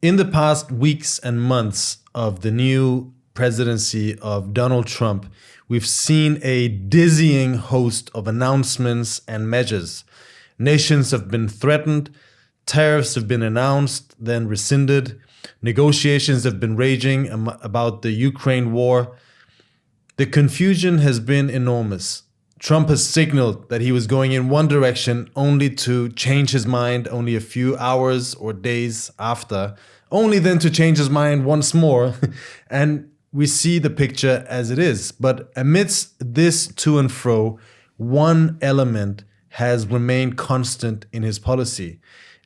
In the past weeks and months of the new presidency of Donald Trump, we've seen a dizzying host of announcements and measures. Nations have been threatened, tariffs have been announced, then rescinded, negotiations have been raging about the Ukraine war. The confusion has been enormous. Trump has signaled that he was going in one direction only to change his mind only a few hours or days after, only then to change his mind once more. And we see the picture as it is. But amidst this to and fro, one element has remained constant in his policy,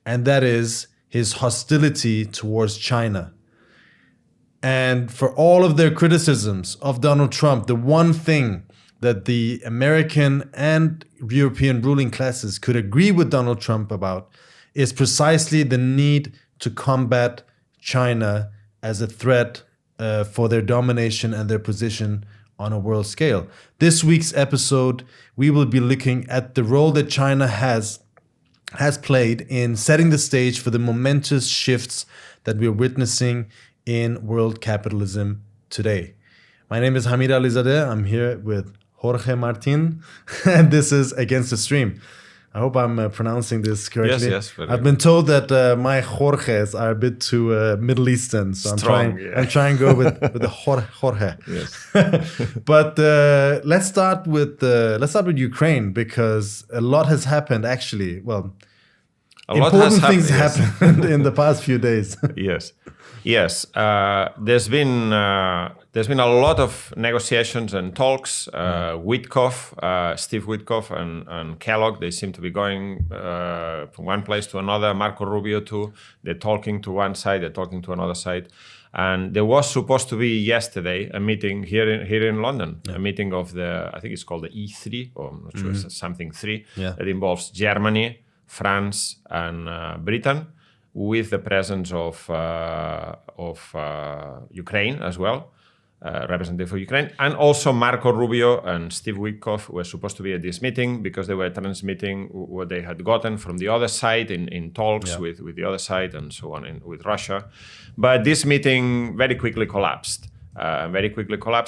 and that is his hostility towards China. And for all of their criticisms of Donald Trump, the one thing that the American and European ruling classes could agree with Donald Trump about is precisely the need to combat China as a threat for their domination and their position on a world scale. This week's episode, we will be looking at the role that China has played in setting the stage for the momentous shifts that we're witnessing in world capitalism today. My name is Hamid Alizadeh. I'm here with Jorge Martin, and this is Against the Stream. I hope I'm pronouncing this correctly. Yes. I've been told that my Jorges are a bit too Middle Eastern, so I'm trying to go with the Jorge. Yes. But let's start with Ukraine, because a lot has happened. Actually, well, important things happened in the past few days. Yes. There's been a lot of negotiations and talks. Steve Witkoff and Kellogg, they seem to be going from one place to another. Marco Rubio too. They're talking to one side, they're talking to another side. And there was supposed to be yesterday a meeting here in London, a meeting of I think it's called the E3, or I'm not sure, it's something 3, that involves Germany, France, and Britain, with the presence of Ukraine as well, representative for Ukraine, and also Marco Rubio and Steve Witkoff were supposed to be at this meeting because they were transmitting what they had gotten from the other side in talks with the other side and so on with Russia. But this meeting very quickly collapsed.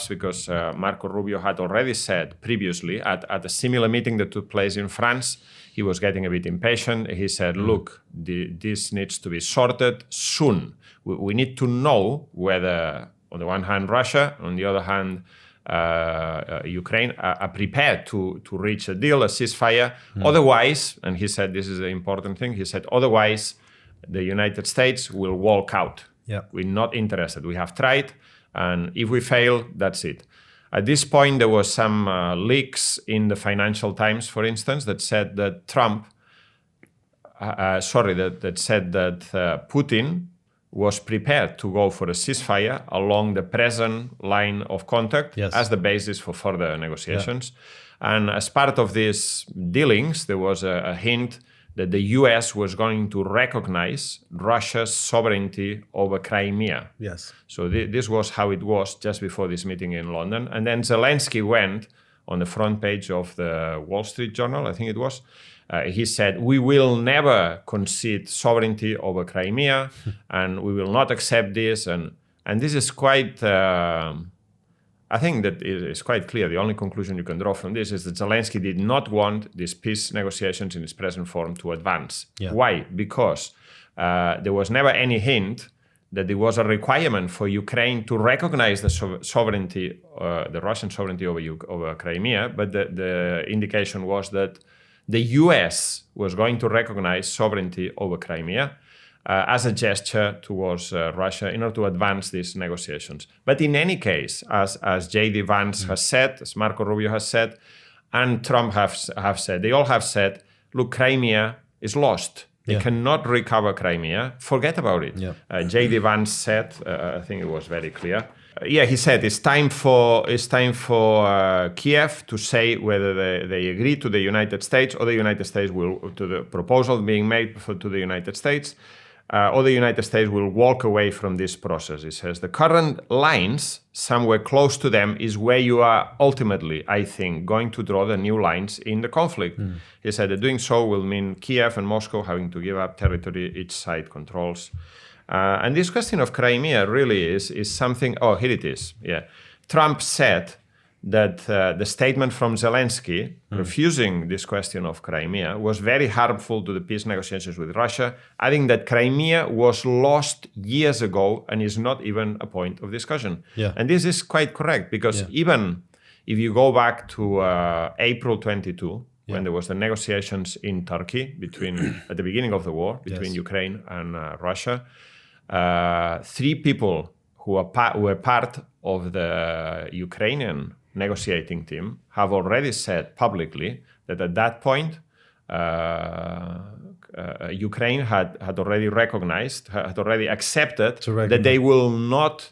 Because Marco Rubio had already said previously at a similar meeting that took place in France, he was getting a bit impatient. He said, look, this needs to be sorted soon. We need to know whether, on the one hand, Russia, on the other hand, Ukraine are prepared to reach a deal, a ceasefire. Otherwise, and he said this is the important thing, he said, otherwise, the United States will walk out. We're not interested. We have tried. And if we fail, that's it. At this point, there were some leaks in the Financial Times, for instance, that said that Putin was prepared to go for a ceasefire along the present line of contact as the basis for further negotiations. And as part of these dealings, there was a hint that the US was going to recognize Russia's sovereignty over Crimea. So this was how it was just before this meeting in London. And then Zelensky went on the front page of the Wall Street Journal, I think it was. He said, we will never concede sovereignty over Crimea, and we will not accept this. And this is quite... I think that it is quite clear. The only conclusion you can draw from this is that Zelensky did not want these peace negotiations in its present form to advance. Why? Because there was never any hint that there was a requirement for Ukraine to recognize the sovereignty, the Russian sovereignty over Crimea, but the indication was that the US was going to recognize sovereignty over Crimea as a gesture towards Russia in order to advance these negotiations. But in any case, as J.D. Vance has said, as Marco Rubio has said, and Trump have said, they all have said, look, Crimea is lost. They cannot recover Crimea. Forget about it. J.D. Vance said, I think it was very clear. He said it's time for Kiev to say whether they agree to the United States, or the United States will, to the proposal being made to the United States, or the United States will walk away from this process. He says the current lines, somewhere close to them, is where you are ultimately, I think, going to draw the new lines in the conflict. He said that doing so will mean Kiev and Moscow having to give up territory each side controls. And this question of Crimea really is something. Oh, here it is. Yeah, Trump said that the statement from Zelensky refusing this question of Crimea was very harmful to the peace negotiations with Russia, adding that Crimea was lost years ago and is not even a point of discussion. Yeah. And this is quite correct, because even if you go back to April 22, when there was the negotiations in Turkey at the beginning of the war between Ukraine and Russia, 3 people who were part of the Ukrainian negotiating team have already said publicly that at that point Ukraine had already accepted that they will not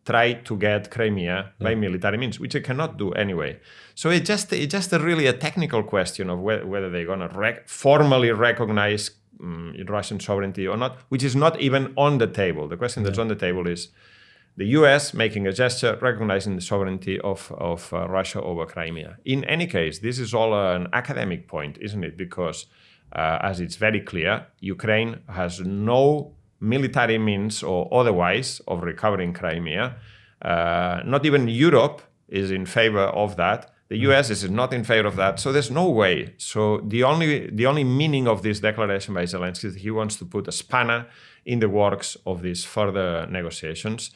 try to get Crimea by military means, which they cannot do anyway. So it's just really a technical question of whether they're going to formally recognize Russian sovereignty or not, which is not even on the table. The question that's on the table is the US making a gesture recognizing the sovereignty of Russia over Crimea. In any case, this is all an academic point, isn't it? Because as it's very clear, Ukraine has no military means or otherwise of recovering Crimea. Not even Europe is in favor of that. The US is not in favor of that. So there's no way. So the only meaning of this declaration by Zelensky is that he wants to put a spanner in the works of these further negotiations.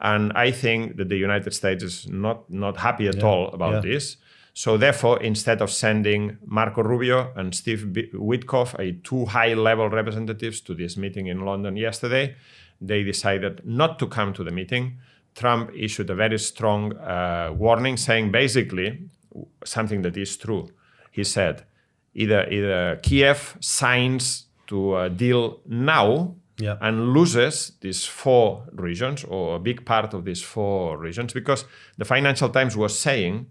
And I think that the United States is not happy at all about this. So therefore, instead of sending Marco Rubio and Steve Witkoff, 2 high-level representatives, to this meeting in London yesterday, they decided not to come to the meeting. Trump issued a very strong warning, saying basically something that is true. He said, either Kiev signs to a deal now and loses these 4 regions, or a big part of these 4 regions, because the Financial Times was saying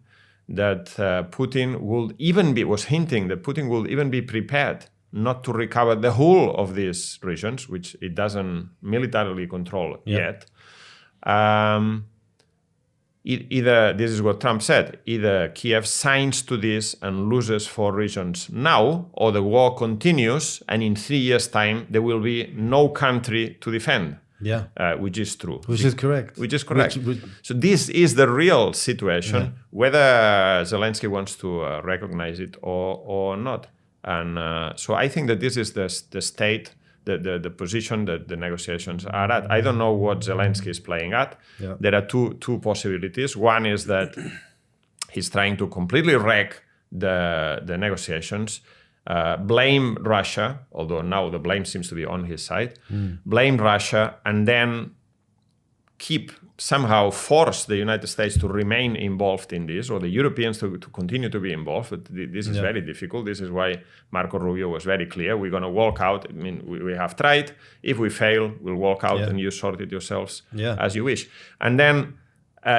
that Putin was hinting that Putin will even be prepared not to recover the whole of these regions, which it doesn't militarily control yet. Either, this is what Trump said, either Kiev signs to this and loses 4 regions now, or the war continues, and in 3 years' time, there will be no country to defend. Which is true. Which is correct. So this is the real situation, whether Zelensky wants to recognize it or not. And so I think that this is the state, the position that the negotiations are at. I don't know what Zelensky is playing at. There are two possibilities. One is that he's trying to completely wreck the negotiations, blame Russia, although now the blame seems to be on his side, blame Russia, and then somehow force the United States to remain involved in this, or the Europeans to continue to be involved. But this is very difficult. This is why Marco Rubio was very clear. We're going to walk out. I mean, we have tried. If we fail, we'll walk out and you sort it yourselves as you wish. And then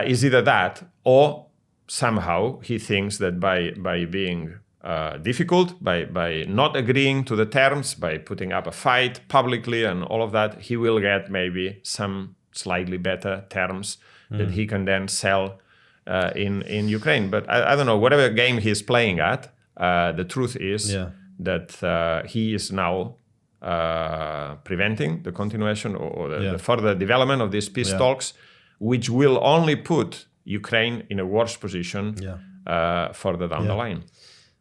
is either that, or somehow he thinks that by being difficult, by not agreeing to the terms, by putting up a fight publicly and all of that, he will get maybe some slightly better terms that he can then sell in Ukraine. But I don't know, whatever game he's playing at, the truth is that he is now preventing the continuation or the further development of these peace talks, which will only put Ukraine in a worse position further down the line.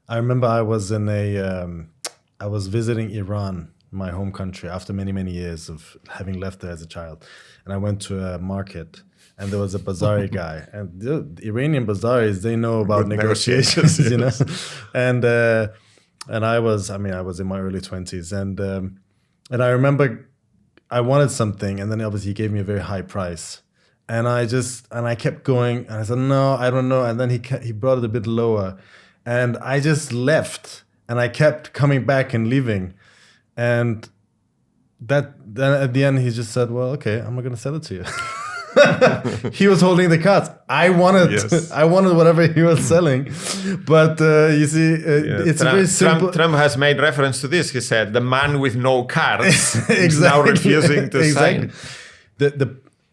I remember I was I was visiting Iran, my home country, after many, many years of having left there as a child. And I went to a market, and there was a bazaar guy. And the Iranian bazaars, they know about negotiations, you know. And I was in my early 20s. And I remember I wanted something, and then obviously he gave me a very high price. And I kept going, and I said, no, I don't know. And then he brought it a bit lower. And I just left, and I kept coming back and leaving. And then at the end, he just said, well, okay, I'm not going to sell it to you. He was holding the cards. I wanted whatever he was selling. But you see, it's very simple. Trump has made reference to this. He said, the man with no cards is now refusing to sign.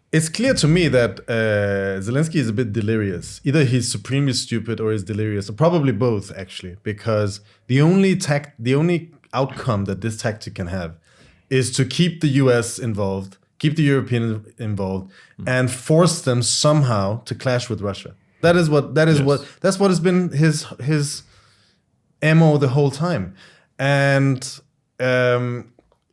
It's clear to me that Zelensky is a bit delirious. Either he's supremely stupid or he's delirious, or probably both, actually, because the only outcome that this tactic can have is to keep the US involved, keep the Europeans involved, and force them somehow to clash with Russia. That's what has been his MO the whole time. And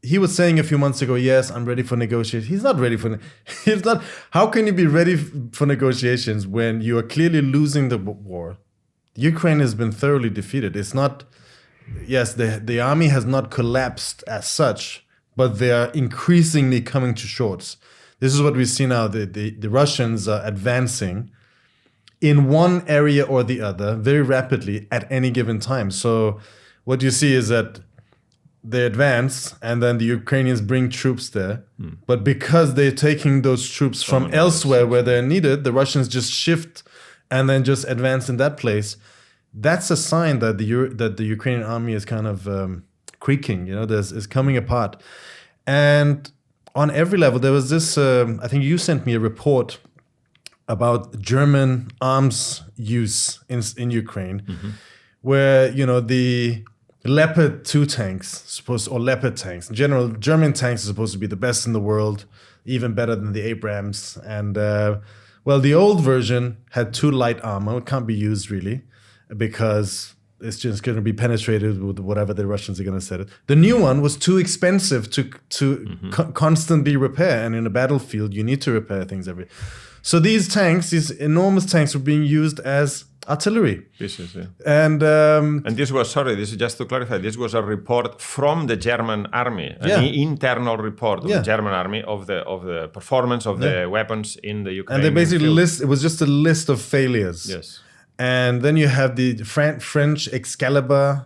he was saying a few months ago, yes, I'm ready for negotiations. He's not ready for he's not. How can you be ready for negotiations when you are clearly losing the war? Ukraine has been thoroughly defeated. It's not, yes, the army has not collapsed as such, but they are increasingly coming to shorts. This is what we see now. The Russians are advancing in one area or the other very rapidly at any given time. So what you see is that they advance and then the Ukrainians bring troops there. But because they're taking those troops from elsewhere where they're needed, the Russians just shift and then just advance in that place. That's a sign that the Ukrainian army is kind of creaking, is coming apart. And on every level, there was this, I think you sent me a report about German arms use in Ukraine, where, the Leopard 2 tanks, or Leopard tanks, in general, German tanks are supposed to be the best in the world, even better than the Abrams. And, the old version had too light armor. It can't be used really because it's just going to be penetrated with whatever the Russians are going to set it. The new one was too expensive to constantly repair. And in a battlefield, you need to repair things So these tanks, these enormous tanks, were being used as artillery. Pieces, yeah. And this was, this is just to clarify, this was a report from the German army, an internal report of the German army of the performance of the weapons in the Ukraine. And they basically it was just a list of failures. Yes. And then you have the French Excalibur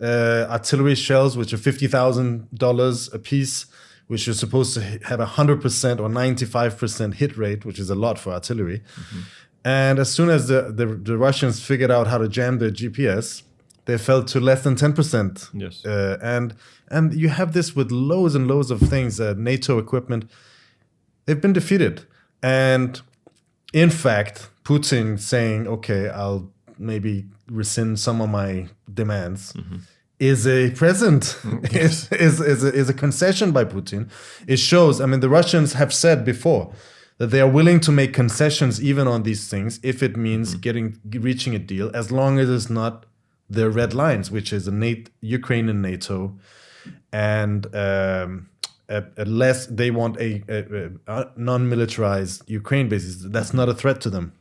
artillery shells, which are $50,000 a piece, which are supposed to have 100% or 95% hit rate, which is a lot for artillery. And as soon as the Russians figured out how to jam their GPS, they fell to less than 10%. Yes. And you have this with loads and loads of things, NATO equipment. They've been defeated. And in fact, Putin saying, okay, I'll maybe rescind some of my demands, is a present, is a concession by Putin. It shows, the Russians have said before that they are willing to make concessions even on these things if it means reaching a deal, as long as it's not their red lines, which is Ukraine and NATO, and they want a non-militarized Ukraine basis. That's not a threat to them.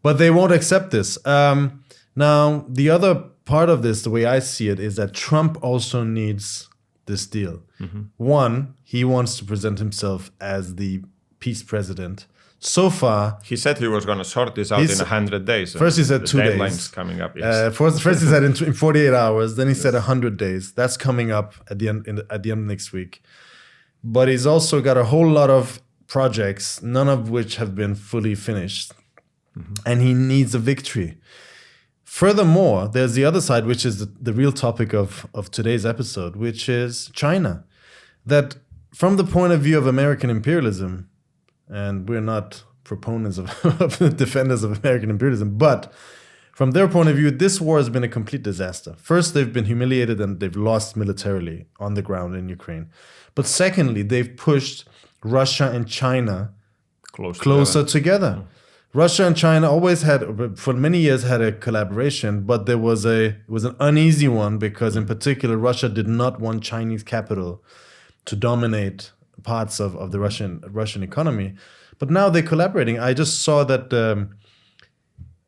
But they won't accept this. Now, the other part of this, the way I see it, is that Trump also needs this deal. One, he wants to present himself as the peace president. So far, he said he was going to sort this out in 100 days. First he said 2 days. Deadline's coming up. Yes. First he said in 48 hours. Then he said 100 days. That's coming up at the end of next week. But he's also got a whole lot of projects, none of which have been fully finished, and he needs a victory. Furthermore, there's the other side, which is the real topic of today's episode, which is China. That from the point of view of American imperialism, and we're not proponents of defenders of American imperialism, but from their point of view, this war has been a complete disaster. First, they've been humiliated and they've lost militarily on the ground in Ukraine. But secondly, they've pushed Russia and China closer together. Russia and China always had, for many years, had a collaboration, but it was an uneasy one because, in particular, Russia did not want Chinese capital to dominate parts of the Russian economy. But now they're collaborating. I just saw that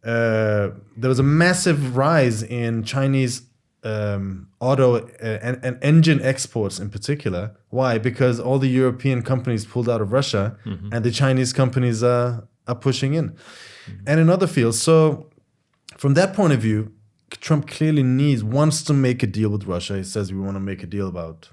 there was a massive rise in Chinese auto and engine exports in particular. Why? Because all the European companies pulled out of Russia, and the Chinese companies are pushing in. And in other fields. So from that point of view, Trump clearly wants to make a deal with Russia. He says we want to make a deal about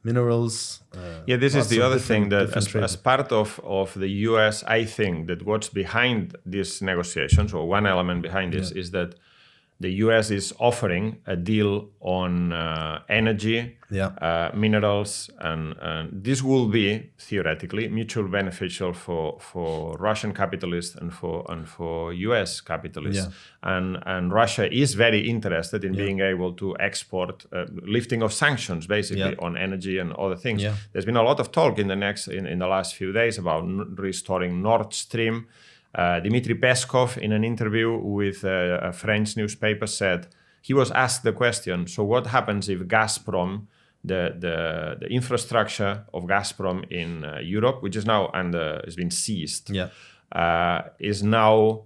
minerals. This is the other thing that as part of the US, I think that what's behind these negotiations, or one element behind this, is that the US is offering a deal on energy, minerals, and this will be theoretically mutually beneficial for Russian capitalists and for US capitalists. And Russia is very interested in being able to export lifting of sanctions, basically on energy and other things. There's been a lot of talk in the last few days about restoring Nord Stream. Dmitry Peskov, in an interview with a French newspaper, said he was asked the question: so what happens if Gazprom, the infrastructure of Gazprom in Europe, which is now has been seized, is now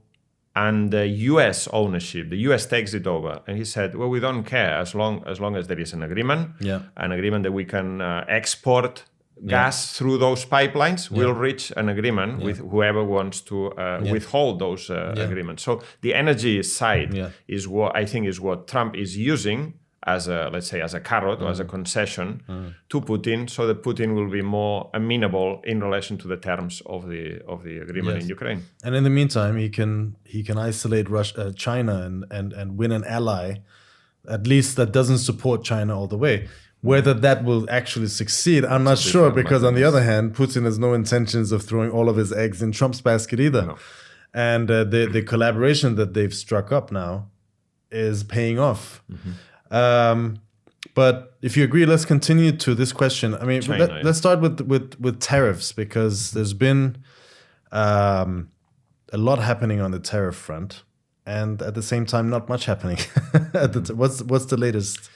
under U.S. ownership? The U.S. takes it over, and he said, "Well, we don't care as long as there is an agreement, an agreement that we can export gas through those pipelines. We'll reach an agreement with whoever wants to withhold those agreements." So the energy side is what I think is what Trump is using as a, let's say, as a carrot or as a concession to Putin, so that Putin will be more amenable in relation to the terms of the agreement in Ukraine. And in the meantime, he can isolate China and win an ally, at least that doesn't support China all the way. Whether that will actually succeed, I'm not sure, because on the other hand, Putin has no intentions of throwing all of his eggs in Trump's basket either. No. And the collaboration that they've struck up now is paying off. But if you agree, let's continue to this question. I mean, let's start with tariffs, because there's been a lot happening on the tariff front, and at the same time, not much happening. What's the latest?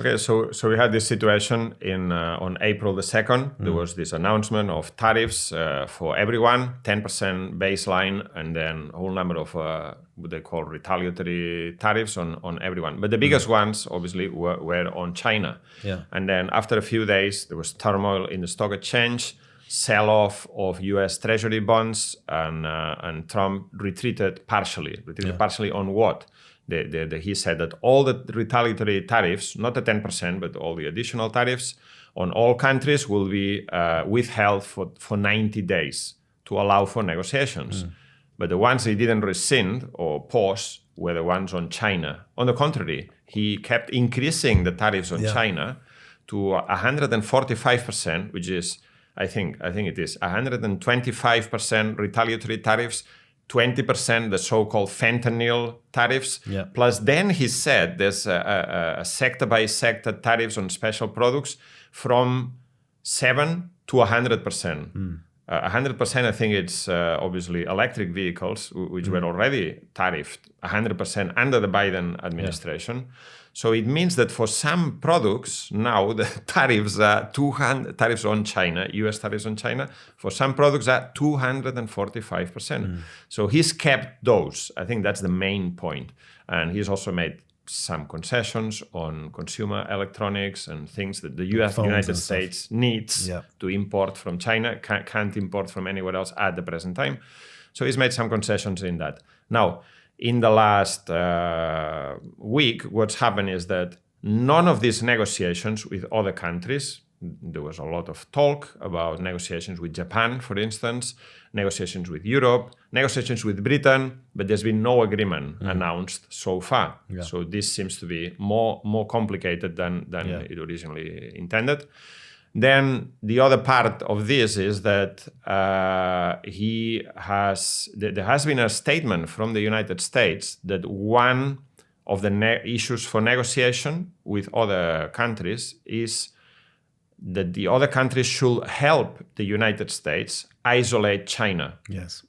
Okay, so we had this situation on April the 2nd. There was this announcement of tariffs for everyone, 10% baseline, and then a whole number of what they call retaliatory tariffs on everyone. But the biggest ones, obviously, were on China. And then after a few days, there was turmoil in the stock exchange, sell-off of U.S. Treasury bonds, and Trump retreated partially. Partially on what? He said that all the retaliatory tariffs, not the 10%, but all the additional tariffs on all countries will be withheld for 90 days to allow for negotiations. But the ones he didn't rescind or pause were the ones on China. On the contrary, he kept increasing the tariffs on China to 145%, which is, I think it is 125% retaliatory tariffs, 20% the so-called fentanyl tariffs. Plus then he said there's a sector-by-sector tariffs on special products from 7 to 100%. 100%, I think it's obviously electric vehicles, which were already tariffed 100% under the Biden administration. So it means that for some products now the tariffs are tariffs on China, US tariffs on China, for some products are 245%. So he's kept those. I think that's the main point. And he's also made some concessions on consumer electronics and things that the United States needs to import from China, can't import from anywhere else at the present time. So he's made some concessions in that. Now, in the last week, what's happened is that none of these negotiations with other countries, there was a lot of talk about negotiations with Japan, for instance, negotiations with Europe, negotiations with Britain, but there's been no agreement announced so far. So this seems to be more complicated than it originally intended. Then the other part of this is that there has been a statement from the United States that one of the issues for negotiation with other countries is that the other countries should help the United States isolate China.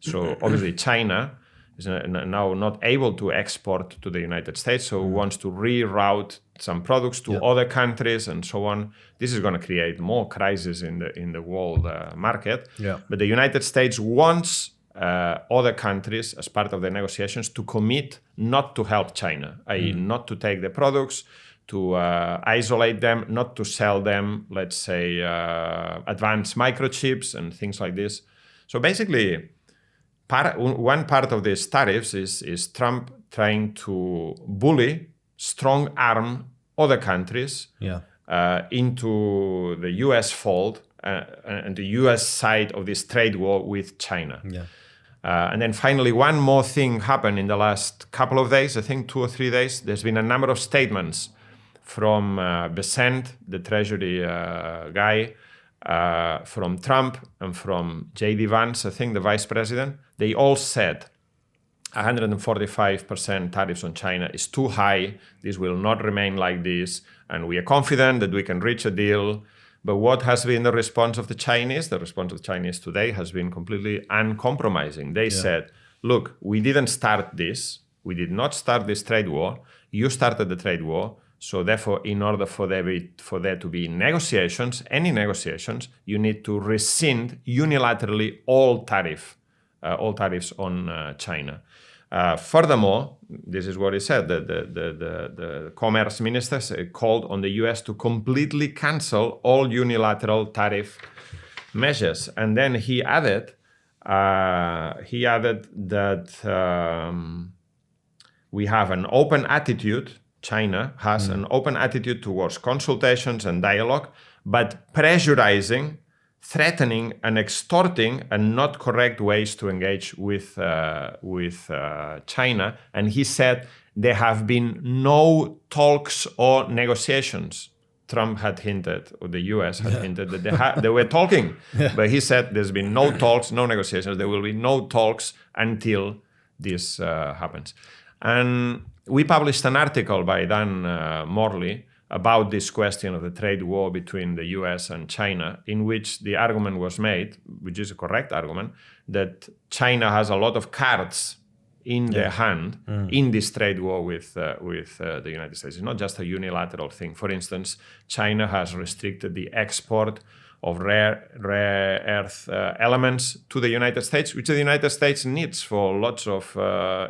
So obviously China is now not able to export to the United States, so wants to reroute some products to other countries and so on. This is going to create more crisis in the world market. But the United States wants other countries, as part of the negotiations, to commit not to help China, i.e. not to take the products, to isolate them, not to sell them, let's say, advanced microchips and things like this. So basically, one part of these tariffs is Trump trying to bully, strong arm other countries into the U.S. fold and the U.S. side of this trade war with China. And then finally, one more thing happened in the last couple of days, I think 2 or 3 days. There's been a number of statements from Besant, the Treasury guy, from Trump, and from J.D. Vance, I think the Vice President. They all said 145% tariffs on China is too high. This will not remain like this. And we are confident that we can reach a deal. But what has been the response of the Chinese? The response of the Chinese today has been completely uncompromising. They said, look, we didn't start this. We did not start this trade war. You started the trade war. So therefore, in order for there to be negotiations, any negotiations, you need to rescind unilaterally all tariffs on China. Furthermore, this is what he said, the commerce ministers called on the US to completely cancel all unilateral tariff measures. And then he added that we have an open attitude, China has an open attitude towards consultations and dialogue, but pressurizing, threatening and extorting and not correct ways to engage with China. And he said there have been no talks or negotiations. Trump had hinted, or the US had hinted that they were talking. But he said there's been no talks, no negotiations. There will be no talks until this happens. And we published an article by Dan Morley about this question of the trade war between the US and China, in which the argument was made, which is a correct argument, that China has a lot of cards in their hand in this trade war with the United States. It's not just a unilateral thing. For instance, China has restricted the export of rare earth elements to the United States, which the United States needs for lots of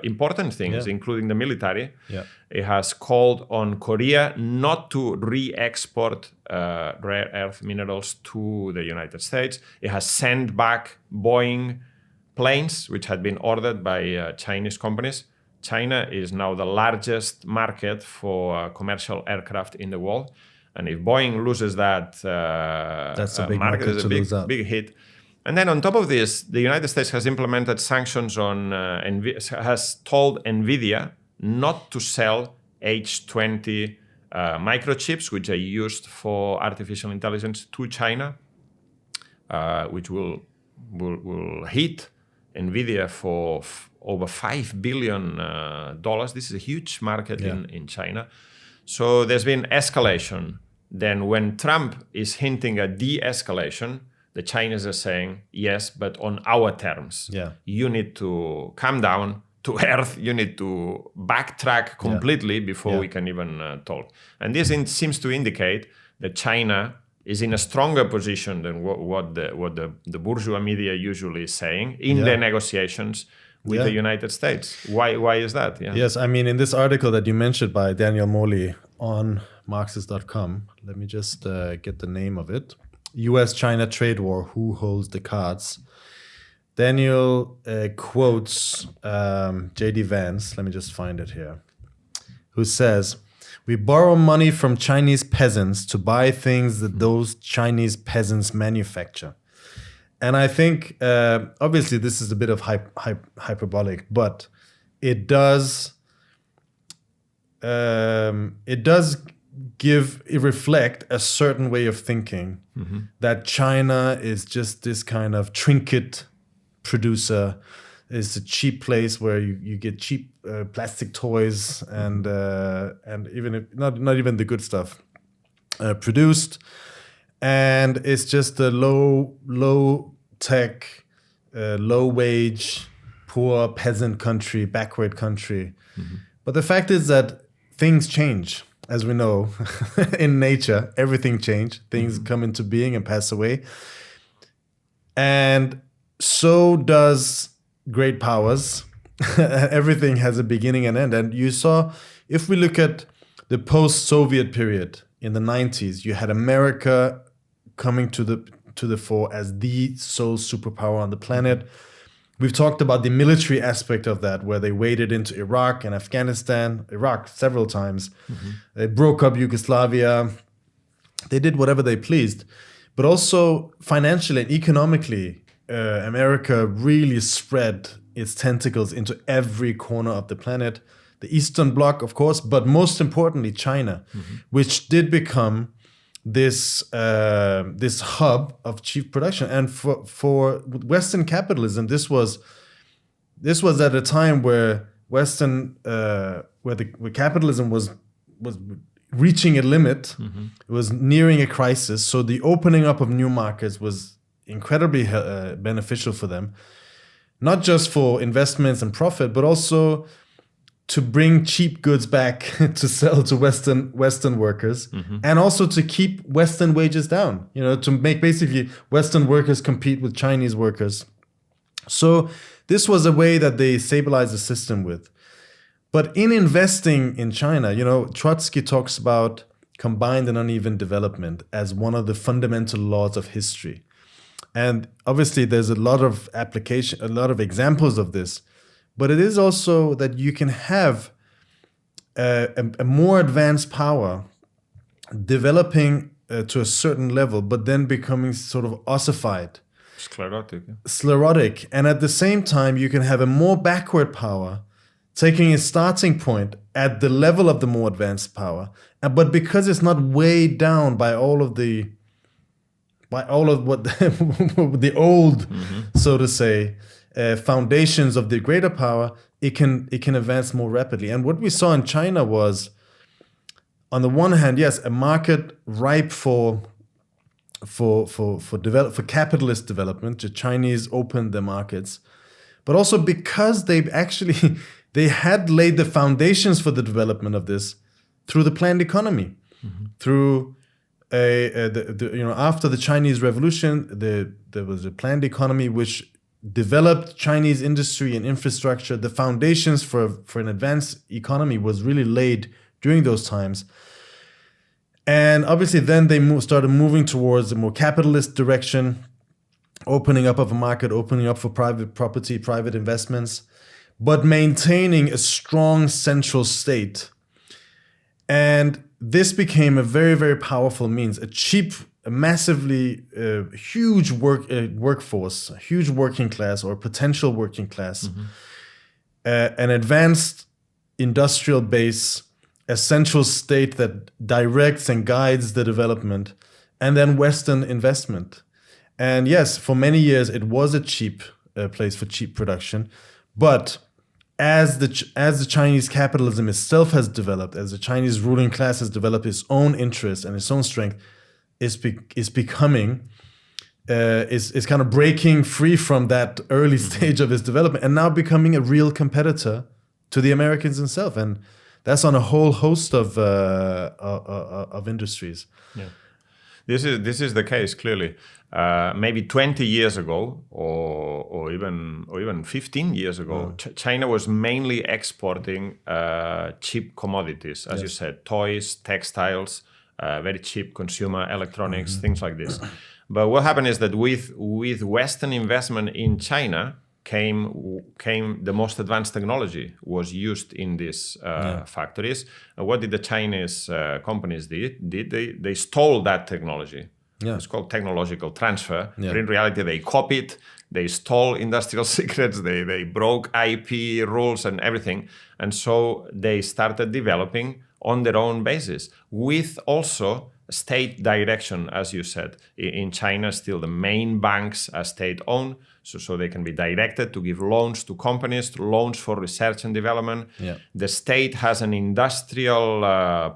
important things, including the military. It has called on Korea not to re-export rare earth minerals to the United States. It has sent back Boeing planes, which had been ordered by Chinese companies. China is now the largest market for commercial aircraft in the world. And if Boeing loses that that's a big market it's a big hit. And then on top of this, the United States has implemented sanctions on, has told NVIDIA not to sell H20 microchips, which are used for artificial intelligence, to China, which will hit NVIDIA for over $5 billion. This is a huge market in China. So there's been escalation. Then when Trump is hinting at de-escalation, the Chinese are saying, yes, but on our terms. You need to come down to earth. You need to backtrack completely before we can even talk. And this seems to indicate that China is in a stronger position than what the bourgeois media usually is saying in their negotiations with the United States. Why is that? Yes, I mean, in this article that you mentioned by Daniel Morley on Marxist.com, let me just get the name of it. US-China trade war, who holds the cards? Daniel quotes J.D. Vance, let me just find it here, who says, "We borrow money from Chinese peasants to buy things that those Chinese peasants manufacture." And I think, obviously, this is a bit of hyperbolic, but it does reflect a certain way of thinking, that China is just this kind of trinket producer. It's a cheap place where you get cheap plastic toys and even if, not even the good stuff produced. And it's just a low tech, low wage, poor peasant country, backward country. But the fact is that things change, as we know. In nature, everything changes. Things come into being and pass away. And so does great powers. Everything has a beginning and end. And you saw, if we look at the post-Soviet period in the 90s, you had America coming to the fore as the sole superpower on the planet. We've talked about the military aspect of that, where they waded into Iraq and Afghanistan, Iraq several times. They broke up Yugoslavia. They did whatever they pleased. But also financially and economically, America really spread its tentacles into every corner of the planet. The Eastern Bloc, of course, but most importantly, China, which did become this hub of cheap production. And for Western capitalism, this was at a time where where capitalism was reaching a limit. It was nearing a crisis. So the opening up of new markets was incredibly beneficial for them, not just for investments and profit, but also to bring cheap goods back to sell to Western workers, and also to keep Western wages down, to make basically Western workers compete with Chinese workers. So this was a way that they stabilized the system with. But in investing in China, Trotsky talks about combined and uneven development as one of the fundamental laws of history. And obviously there's a lot of examples of this. But it is also that you can have a more advanced power developing to a certain level, but then becoming sort of ossified. Sclerotic. And at the same time, you can have a more backward power taking a starting point at the level of the more advanced power. But because it's not weighed down by all of what the old, so to say, foundations of the greater power, it can advance more rapidly. And what we saw in China was, on the one hand, yes, a market ripe for capitalist development. The Chinese opened their markets, but also because they had laid the foundations for the development of this through the planned economy, through after the Chinese Revolution, there was a planned economy which developed Chinese industry and infrastructure. The foundations for an advanced economy was really laid during those times. And obviously then they started moving towards a more capitalist direction, opening up of a market, opening up for private property, private investments, but maintaining a strong central state. And this became a very, very powerful means, a massively huge workforce, a huge working class or potential working class, an advanced industrial base, a central state that directs and guides the development, and then Western investment. And yes, for many years it was a cheap place for cheap production, but as the Chinese capitalism itself has developed, as the Chinese ruling class has developed its own interest and its own strength, is kind of breaking free from that early stage of its development and now becoming a real competitor to the Americans themselves, and that's on a whole host of industries. Yeah, this is the case clearly. Maybe 20 years ago, or even 15 years ago, China was mainly exporting cheap commodities, as you said, toys, textiles. Very cheap consumer electronics, things like this. But what happened is that with Western investment in China came the most advanced technology was used in these factories. And what did the Chinese companies did? They stole that technology. Yeah. It's called technological transfer. Yeah. But in reality, they copied, they stole industrial secrets, they broke IP rules and everything. And so they started developing on their own basis, with also state direction, as you said. In China, still the main banks are state-owned, so they can be directed to give loans to companies, loans for research and development. Yeah. The state has an industrial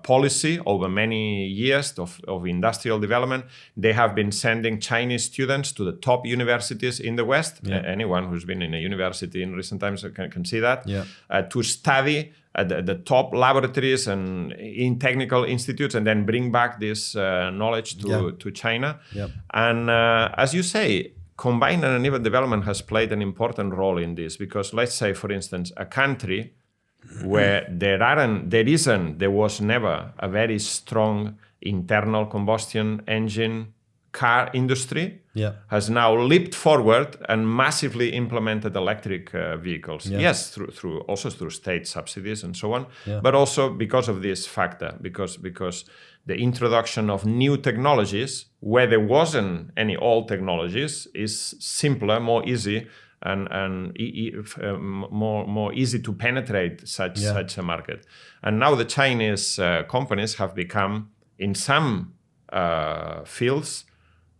policy over many years of industrial development. They have been sending Chinese students to the top universities in the West. Yeah. Anyone who's been in a university in recent times can see that. Yeah. To study at the top laboratories and in technical institutes, and then bring back this knowledge to China. Yep. And as you say, combined and uneven development has played an important role in this, because let's say, for instance, a country where there was never a very strong internal combustion engine car industry, has now leaped forward and massively implemented electric vehicles. Yeah. Yes, through state subsidies and so on, but also because of this factor, because the introduction of new technologies where there wasn't any old technologies is simpler, more easy more easy to penetrate such a market. And now the Chinese companies have become, in some fields,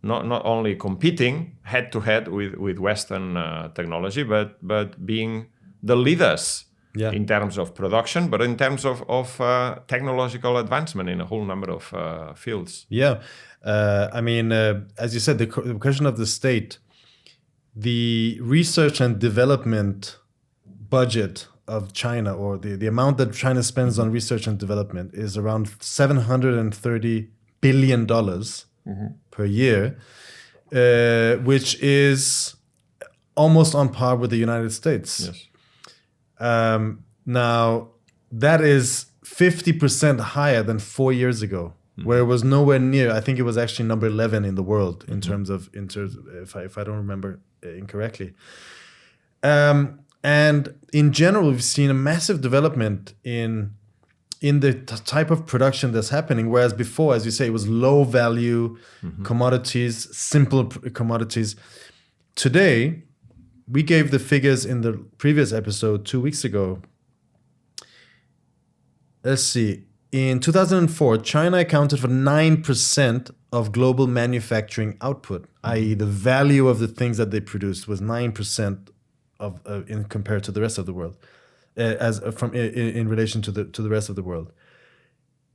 not only competing head to head with Western technology, but being the leaders in terms of production, but in terms of technological advancement in a whole number of fields. Yeah, I mean, as you said, the question of the state, the research and development budget of China, or the amount that China spends on research and development, is around $730 billion per year, which is almost on par with the United States. Yes. Now, that is 50% higher than 4 years ago, where it was nowhere near. I think it was actually number 11 in the world in terms of, if I don't remember incorrectly. And in general, we've seen a massive development in the type of production that's happening, whereas before, as you say, it was low value commodities, simple commodities. Today, we gave the figures in the previous episode 2 weeks ago. Let's see. In 2004, China accounted for 9% of global manufacturing output, i.e. the value of the things that they produced was 9% in compared to the rest of the world, in relation to the rest of the world.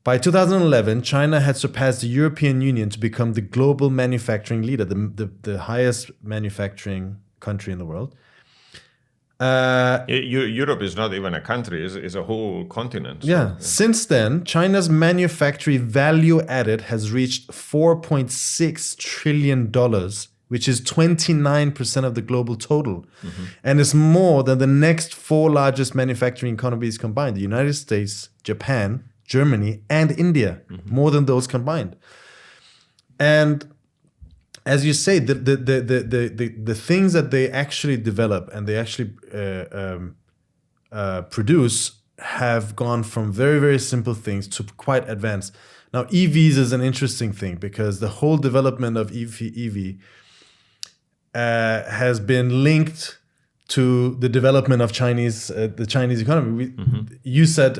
By 2011, China had surpassed the European Union to become the global manufacturing leader, the highest manufacturing country in the world. Europe is not even a country; it's a whole continent. So, yeah. Since then, China's manufacturing value added has reached $4.6 trillion, which is 29% of the global total, and it's more than the next 4 largest manufacturing economies combined: the United States, Japan, Germany, and India. More than those combined. And as you say, the things that they actually develop and they actually produce have gone from very, very simple things to quite advanced. Now, EVs is an interesting thing because the whole development of EV has been linked to the development of the Chinese economy. You said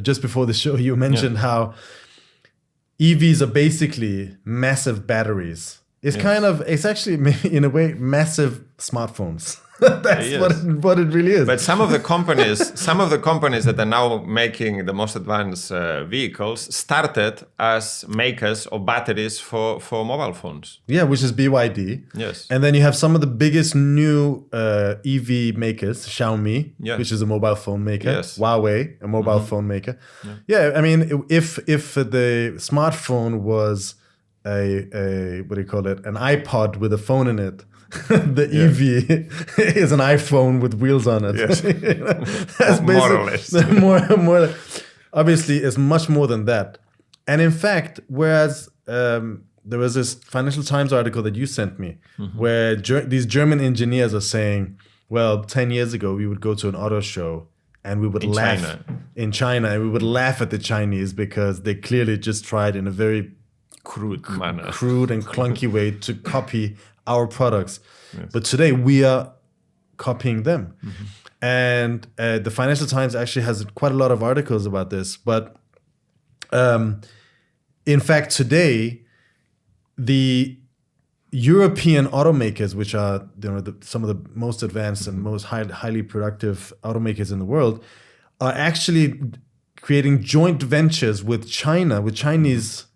just before the show, you mentioned how EVs are basically massive batteries. It's actually maybe in a way massive smartphones. That's what it really is. But some of the companies that are now making the most advanced vehicles started as makers of batteries for mobile phones. Yeah, which is BYD. Yes. And then you have some of the biggest new EV makers, Xiaomi, which is a mobile phone maker. Yes. Huawei, a mobile phone maker. Yeah, I mean, if the smartphone was a what do you call it? An iPod with a phone in it. The EV is an iPhone with wheels on it. Yes. That's more or less. more. Obviously, it's much more than that. And in fact, whereas there was this Financial Times article that you sent me, where these German engineers are saying, well, 10 years ago, we would go to an auto show and we would laugh in China, and we would laugh at the Chinese because they clearly just tried in a very crude and clunky way to copy our products. Yes. But today we are copying them. And the Financial Times actually has quite a lot of articles about this. But in fact, today, the European automakers, which are some of the most advanced and most highly productive automakers in the world, are actually creating joint ventures with China, with Chinese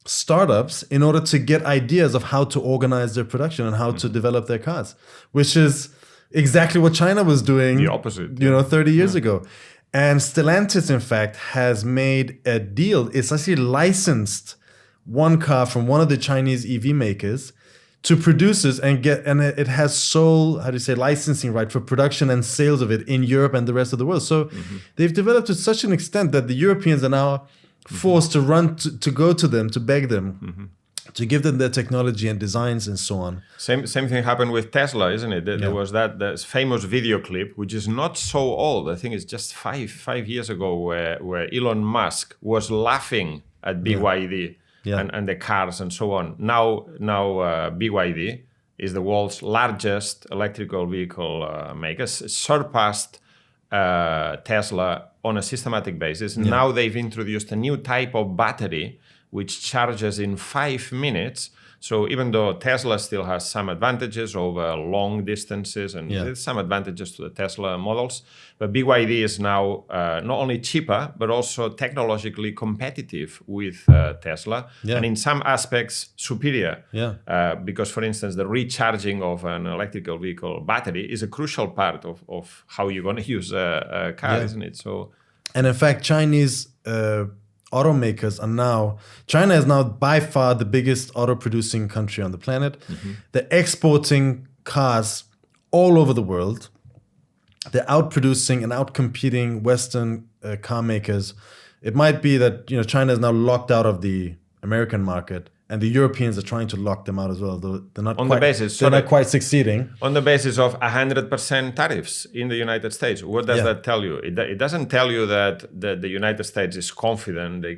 startups, in order to get ideas of how to organize their production and how to develop their cars, which is exactly what China was doing. The opposite. 30 years ago. And Stellantis, in fact, has made a deal. It's actually licensed one car from one of the Chinese EV makers to producers and it has sole, licensing right for production and sales of it in Europe and the rest of the world. So they've developed to such an extent that the Europeans are now forced to run to go to them, to beg them, to give them their technology and designs and so on. Same thing happened with Tesla, isn't it? There was that famous video clip, which is not so old. I think it's just five years ago, where Elon Musk was laughing at BYD and the cars and so on. Now BYD is the world's largest electrical vehicle maker, surpassed Tesla on a systematic basis. Yeah. Now they've introduced a new type of battery which charges in 5 minutes. So even though Tesla still has some advantages over long distances and there's some advantages to the Tesla models, but BYD is now not only cheaper, but also technologically competitive with Tesla, and in some aspects superior. Because, for instance, the recharging of an electrical vehicle battery is a crucial part of how you're going to use a car, isn't it? So, and in fact, Chinese automakers are now, China is now by far the biggest auto producing country on the planet. They're exporting cars all over the world. They're outproducing and outcompeting Western car makers. It might be that China is now locked out of the American market, and the Europeans are trying to lock them out as well. Though they're not not quite succeeding. On the basis of 100% tariffs in the United States. What does that tell you? It doesn't tell you that the United States is confident they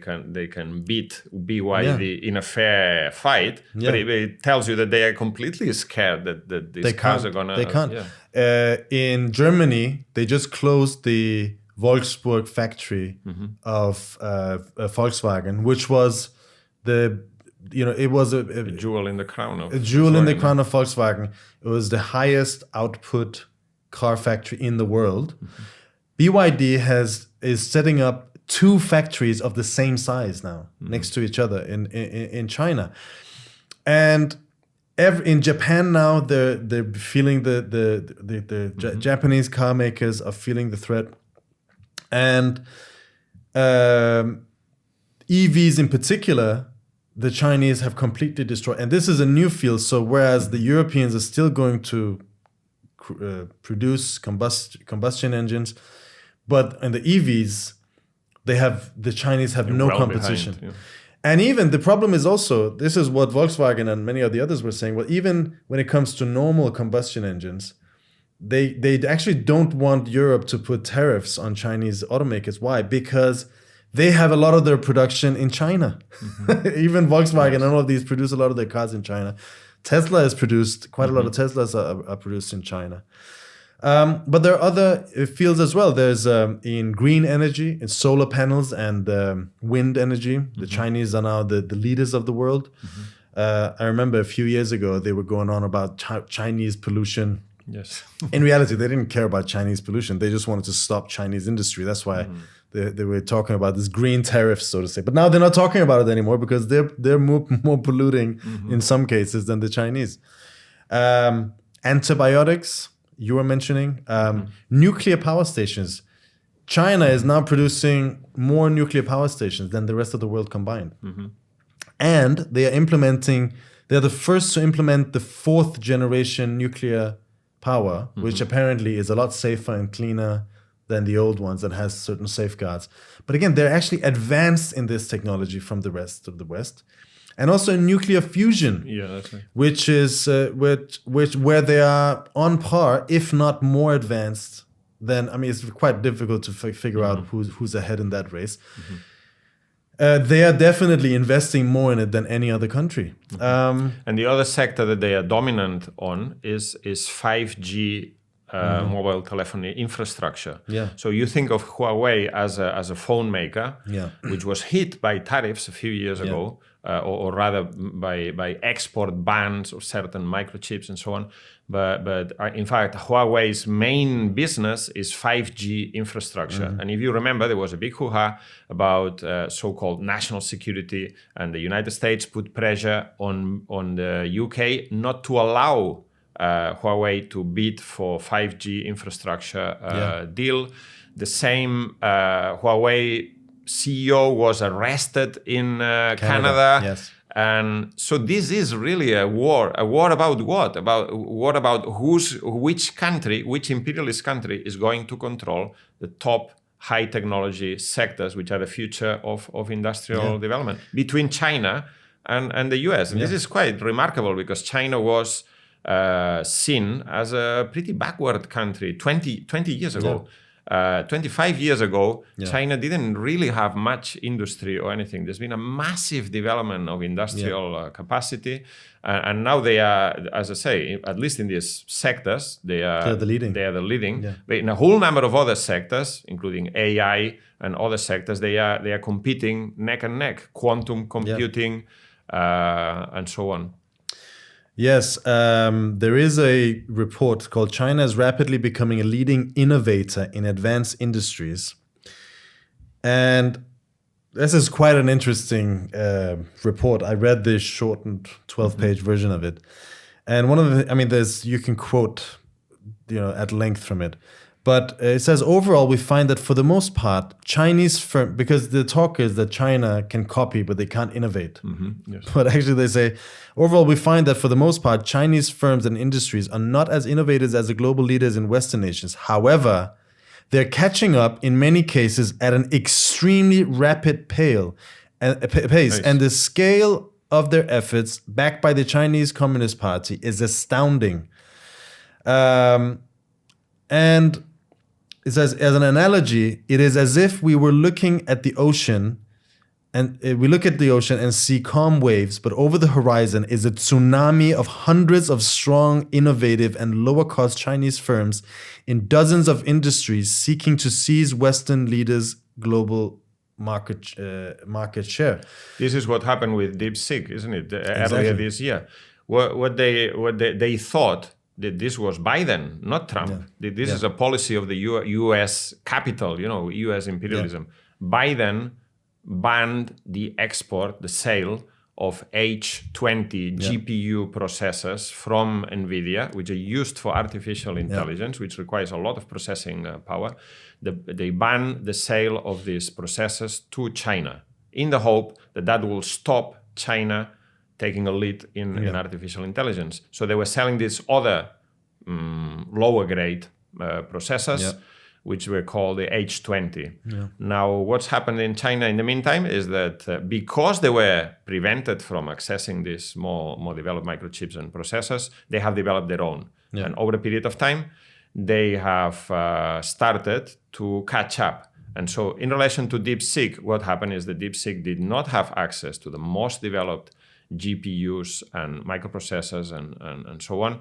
can beat BYD in a fair fight, but it tells you that they are completely scared that these cars are gonna. They can't. In Germany, they just closed the Wolfsburg factory of Volkswagen, which was it was a jewel in the crown of Volkswagen. It was the highest output car factory in the world. BYD is setting up 2 factories of the same size now next to each other in China, and in Japan now they're feeling the Japanese car makers are feeling the threat, and EVs in particular, the Chinese have completely destroyed. And this is a new field. So whereas the Europeans are still going to produce combustion engines, but in the EVs, the Chinese have no competition. Behind, And even the problem is also, this is what Volkswagen and many of the others were saying, well, even when it comes to normal combustion engines, they actually don't want Europe to put tariffs on Chinese automakers. Why? Because they have a lot of their production in China. Even Volkswagen and all of these produce a lot of their cars in China. Tesla is produced, quite a lot of Teslas are produced in China. But there are other fields as well. There's in green energy, in solar panels and wind energy. The Chinese are now the leaders of the world. I remember a few years ago, they were going on about Chinese pollution. Yes. In reality, they didn't care about Chinese pollution. They just wanted to stop Chinese industry. That's why they were talking about this green tariff, so to say. But now they're not talking about it anymore because they're more polluting in some cases than the Chinese. Antibiotics, you were mentioning. Nuclear power stations. China is now producing more nuclear power stations than the rest of the world combined. And they're the first to implement the 4th generation nuclear power, which apparently is a lot safer and cleaner than the old ones that has certain safeguards. But again, they're actually advanced in this technology from the rest of the West. And also nuclear fusion, that's right. which is where they are on par, if not more advanced than. I mean, it's quite difficult to figure out who's ahead in that race. They are definitely investing more in it than any other country. And the other sector that they are dominant on is 5G mobile telephony infrastructure. So you think of Huawei as a phone maker, which was hit by tariffs a few years ago, or rather by export bans of certain microchips and so on. But in fact, Huawei's main business is 5G infrastructure. And if you remember, there was a big hoo-ha about so-called national security, and the United States put pressure on the UK not to allow Huawei to bid for 5G infrastructure deal. The same Huawei CEO was arrested in Canada. And so this is really a war. A war about what? About which country, which imperialist country is going to control the top high technology sectors, which are the future of industrial development, between China and the US. And this is quite remarkable because China was seen as a pretty backward country 20 years ago. 25 years ago, China didn't really have much industry or anything. There's been a massive development of industrial capacity. And now they are, as I say, at least in these sectors, they're the leading. Yeah. But in a whole number of other sectors, including AI and other sectors, they are competing neck and neck. Quantum computing and so on. Yes, there is a report called China is rapidly becoming a leading innovator in advanced industries. And this is quite an interesting report. I read this shortened 12-page version of it. And one of the, you can quote, at length from it. But it says, overall, we find that for the most part, Chinese firms, because the talk is that China can copy, but they can't innovate. Yes. But actually they say, overall, we find that for the most part, Chinese firms and industries are not as innovative as the global leaders in Western nations. However, they're catching up in many cases at an extremely rapid pace. Nice. And the scale of their efforts, backed by the Chinese Communist Party, is astounding. And it says, as an analogy, it is as if we were looking at the ocean, and we look at the ocean and see calm waves, but over the horizon is a tsunami of hundreds of strong, innovative, and lower-cost Chinese firms in dozens of industries seeking to seize Western leaders' global market share. This is what happened with DeepSeek, isn't it? Exactly. Earlier this year, what they thought. This was Biden, not Trump. Yeah. This is a policy of the U.S. capital, U.S. imperialism. Yeah. Biden banned the sale of H20 GPU processors from NVIDIA, which are used for artificial intelligence, which requires a lot of processing power. They banned the sale of these processors to China in the hope that will stop China taking a lead in artificial intelligence. So they were selling these other lower grade processors, which were called the H20. Yeah. Now, what's happened in China in the meantime is that because they were prevented from accessing these more developed microchips and processors, they have developed their own. Yeah. And over a period of time, they have started to catch up. And so in relation to DeepSeek, what happened is that DeepSeek did not have access to the most developed GPUs and microprocessors and so on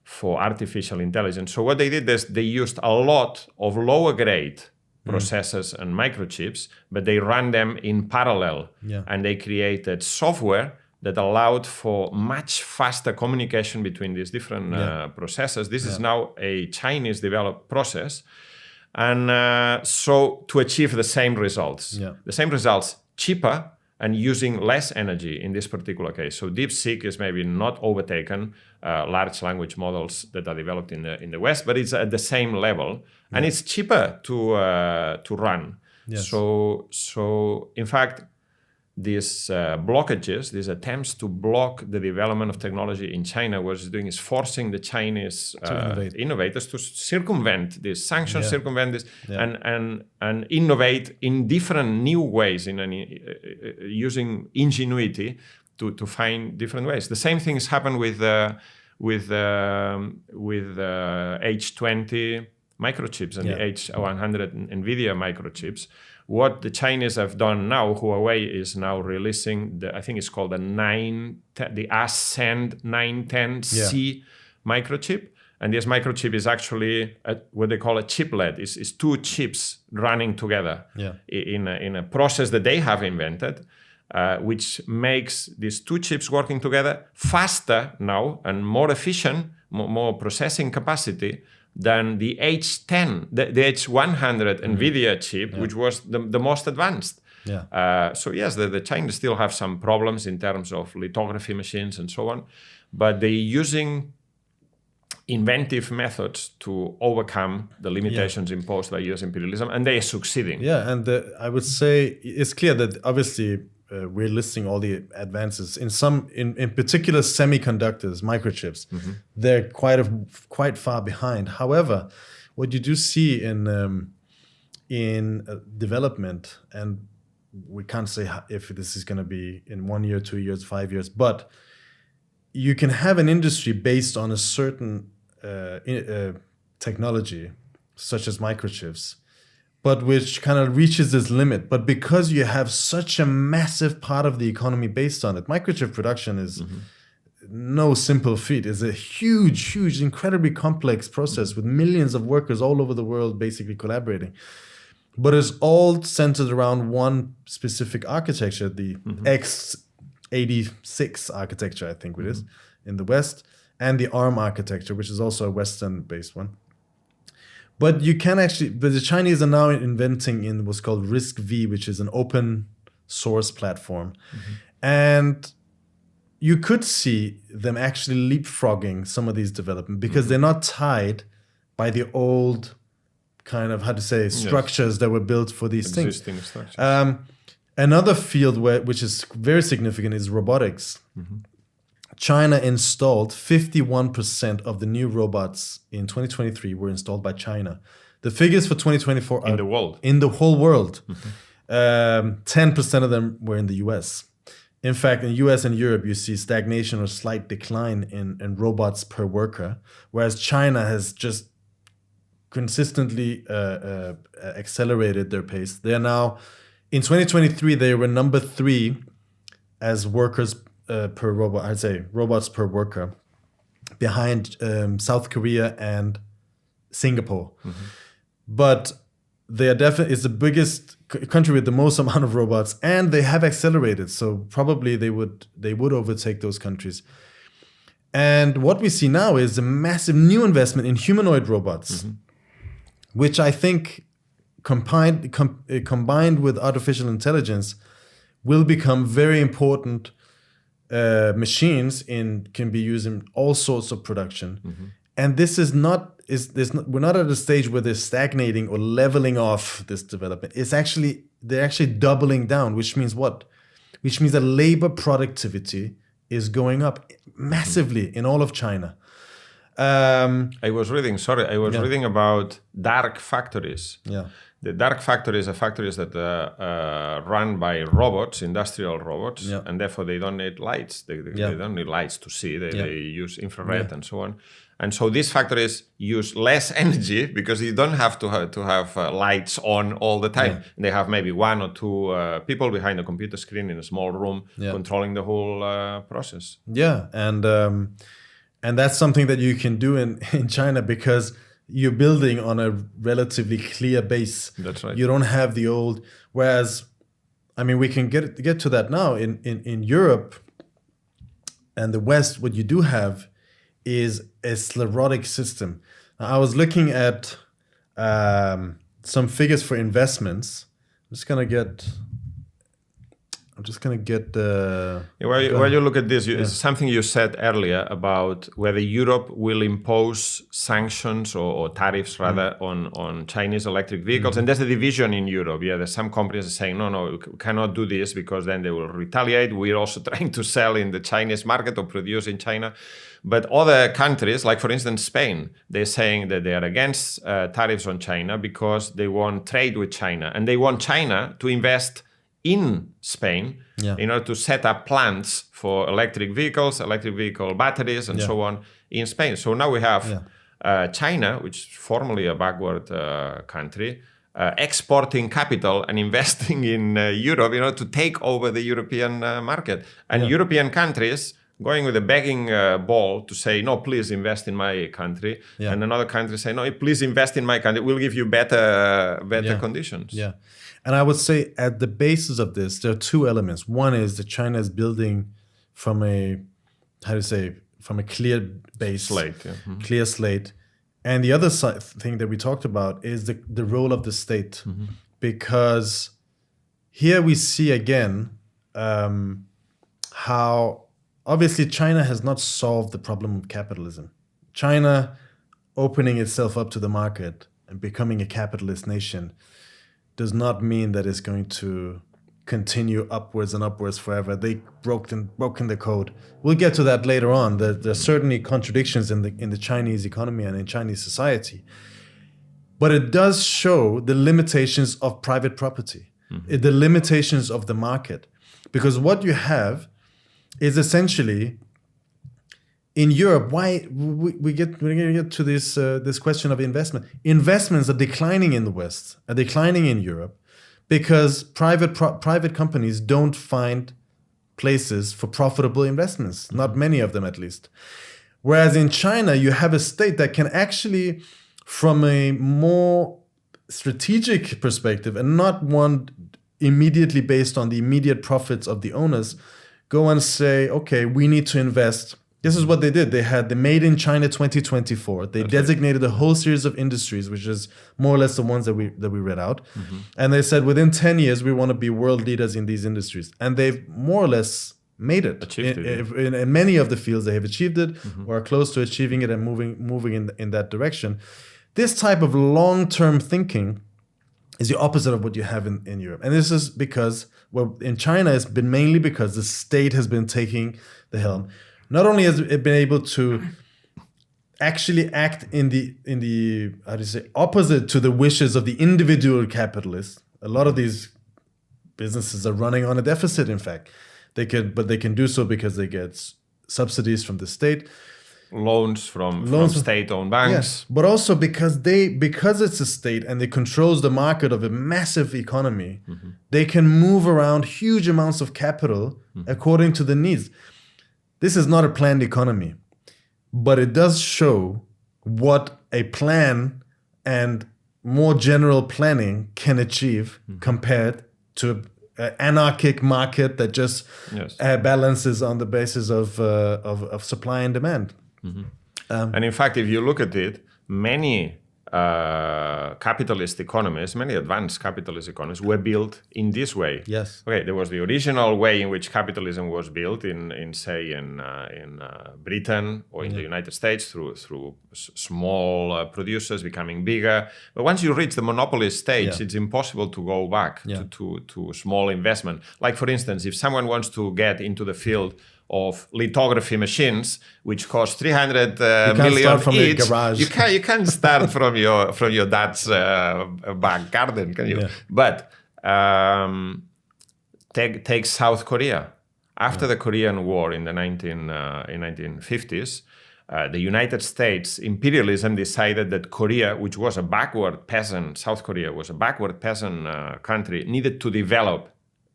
for artificial intelligence. So what they did is they used a lot of lower grade processors and microchips, but they ran them in parallel. Yeah. And they created software that allowed for much faster communication between these different processors. This is now a Chinese developed process. And so to achieve the same results, cheaper and using less energy in this particular case. So DeepSeek is maybe not overtaken large language models that are developed in the West, but it's at the same level, and it's cheaper to run. Yes. So in fact, these blockages, these attempts to block the development of technology in China, what it's doing is forcing the Chinese innovators to circumvent these sanctions, circumvent this, and innovate in different new ways, using ingenuity to find different ways. The same things happen with H20 microchips and the H100 NVIDIA microchips. What the Chinese have done now, Huawei is now releasing I think it's called the Ascend 910C microchip. And this microchip is actually what they call a chiplet. It's two chips running together in a process that they have invented, which makes these two chips working together faster now and more efficient, more processing capacity than the H10, the H100 NVIDIA chip, which was the most advanced. So yes, the Chinese still have some problems in terms of lithography machines and so on, but they're using inventive methods to overcome the limitations imposed by US imperialism, and they are succeeding. Yeah, and I would say it's clear that obviously we're listing all the advances in particular semiconductors, microchips. They're quite far behind. However, what you do see in development, and we can't say if this is going to be in 1 year, 2 years, 5 years, but you can have an industry based on a certain technology. such as microchips, but which kind of reaches its limit. But because you have such a massive part of the economy based on it, microchip production is no simple feat. It's a huge, incredibly complex process with millions of workers all over the world basically collaborating. But it's all centered around one specific architecture, the x86 architecture, I think it is, in the West, and the ARM architecture, which is also a Western-based one. But the Chinese are now inventing in what's called RISC-V, which is an open source platform. And you could see them actually leapfrogging some of these developments because they're not tied by the old kind of, structures that were built for these Existing things. Structures. Another field which is very significant is robotics. China installed 51% of the new robots in 2023 were installed by China. The figures for 2024 are in the world. In the whole world. 10% of them were in the US. In fact, in the US and Europe, you see stagnation or slight decline in robots per worker, whereas China has just consistently accelerated their pace. They are now, in 2023, they were number 3 as workers per robot, I'd say robots per worker, behind South Korea and Singapore. But they are definitely, it's the biggest country with the most amount of robots, and they have accelerated. So probably they would overtake those countries. And what we see now is a massive new investment in humanoid robots, which I think combined with artificial intelligence will become very important machines can be used in all sorts of production. And this is we're not at a stage where they're stagnating or leveling off this development. They're actually doubling down, which means what? Which means that labor productivity is going up massively in all of China. I was reading about dark factories. The dark factories are factories that are run by robots, industrial robots, and therefore they don't need lights. They don't need lights to see. They use infrared and so on. And so these factories use less energy because you don't have to have lights on all the time. They have maybe 1 or 2 people behind a computer screen in a small room controlling the whole process. And that's something that you can do in China because you're building on a relatively clear base. That's right. You don't have the old. Whereas, I mean, we can get to that now in Europe and the West. What you do have is a sclerotic system. Now, I was looking at some figures for investments. I'm just gonna get. While you look at this, it's something you said earlier about whether Europe will impose sanctions or tariffs rather on Chinese electric vehicles. And there's a division in Europe. There's some companies saying, no, we cannot do this because then they will retaliate. We're also trying to sell in the Chinese market or produce in China. But other countries, like for instance Spain, they're saying that they are against tariffs on China because they want trade with China. And they want China to invest in Spain in order to set up plants for electric vehicles, electric vehicle batteries, and so on in Spain. So now we have China, which is formerly a backward country, exporting capital and investing in Europe in order to take over the European market. And European countries going with a begging ball to say, no, please invest in my country. And another country say, no, please invest in my country. We'll give you better conditions. And I would say at the basis of this, there are 2 elements. One is that China is building from a clear base. Clear slate. And the other thing that we talked about is the role of the state. Because here we see again how obviously China has not solved the problem of capitalism. China opening itself up to the market and becoming a capitalist nation does not mean that it's going to continue upwards and upwards forever. They broken the code. We'll get to that later on. There's certainly contradictions in the Chinese economy and in Chinese society. But it does show the limitations of private property, the limitations of the market. Because what you have is essentially in Europe, why we're going to get to this question of investment. Investments are declining in the West, are declining in Europe, because private companies don't find places for profitable investments, not many of them at least. Whereas in China, you have a state that can actually, from a more strategic perspective and not one immediately based on the immediate profits of the owners, go and say, okay, we need to invest. This is what they did. They had the Made in China 2024. They designated a whole series of industries, which is more or less the ones that we read out. And they said within 10 years, we want to be world leaders in these industries. And they've more or less made it. Achieved it. In many of the fields, they have achieved it or are close to achieving it and moving in that direction. This type of long-term thinking is the opposite of what you have in Europe. And this is because, well, in China, it's been mainly because the state has been taking the helm. Not only has it been able to actually act in the how do you say, opposite to the wishes of the individual capitalist. A lot of these businesses are running on a deficit, in fact. They can do so because they get subsidies from the state. Loans from state-owned banks. Yes, but also because it's a state and it controls the market of a massive economy, they can move around huge amounts of capital according to the needs. This is not a planned economy, but it does show what a plan and more general planning can achieve compared to an anarchic market that just balances on the basis of supply and demand. And in fact, if you look at it, many capitalist economies, many advanced capitalist economies were built in this way. Yes. Okay, there was the original way in which capitalism was built in Britain or in the United States through small producers becoming bigger. But once you reach the monopoly stage, it's impossible to go back to small investment. Like, for instance, if someone wants to get into the field of lithography machines, which cost 300 million each, you can't start from your dad's back garden, can you? Yeah. But take South Korea. After the Korean War in the 1950s, the United States imperialism decided that Korea, which was a backward peasant, South Korea was a backward peasant country, needed to develop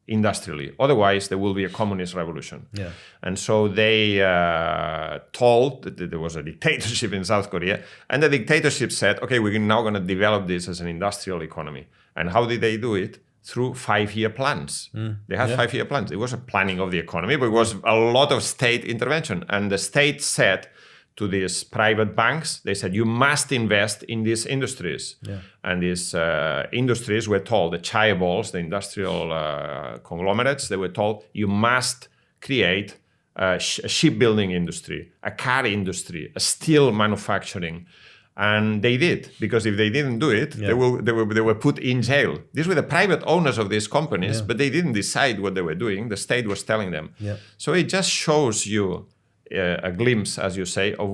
industrially. Otherwise, there will be a communist revolution. Yeah. And so they told that there was a dictatorship in South Korea, and the dictatorship said, okay, we're now going to develop this as an industrial economy. And how did they do it? Through 5-year plans. They had 5-year plans. It was a planning of the economy, but it was a lot of state intervention. And the state said to these private banks, they said, you must invest in these industries. Yeah. And these industries were told, the chaebols, the industrial conglomerates, they were told, you must create a shipbuilding industry, a car industry, a steel manufacturing. And they did, because if they didn't do it, they were put in jail. These were the private owners of these companies, but they didn't decide what they were doing. The state was telling them. Yeah. So it just shows you a glimpse, as you say, of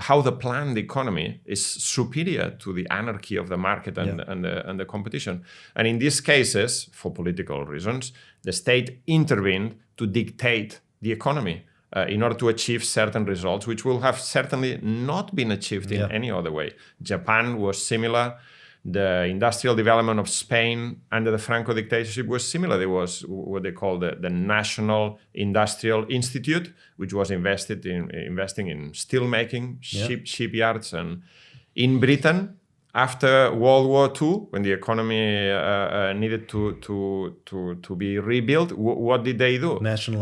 how the planned economy is superior to the anarchy of the market and the competition. And in these cases, for political reasons, the state intervened to dictate the economy in order to achieve certain results, which will have certainly not been achieved in any other way. Japan was similar. The industrial development of Spain under the Franco dictatorship was similar. There was what they call the National Industrial Institute, which was investing in steelmaking, shipyards. And in Britain, after World War II, when the economy needed to be rebuilt, what did they do?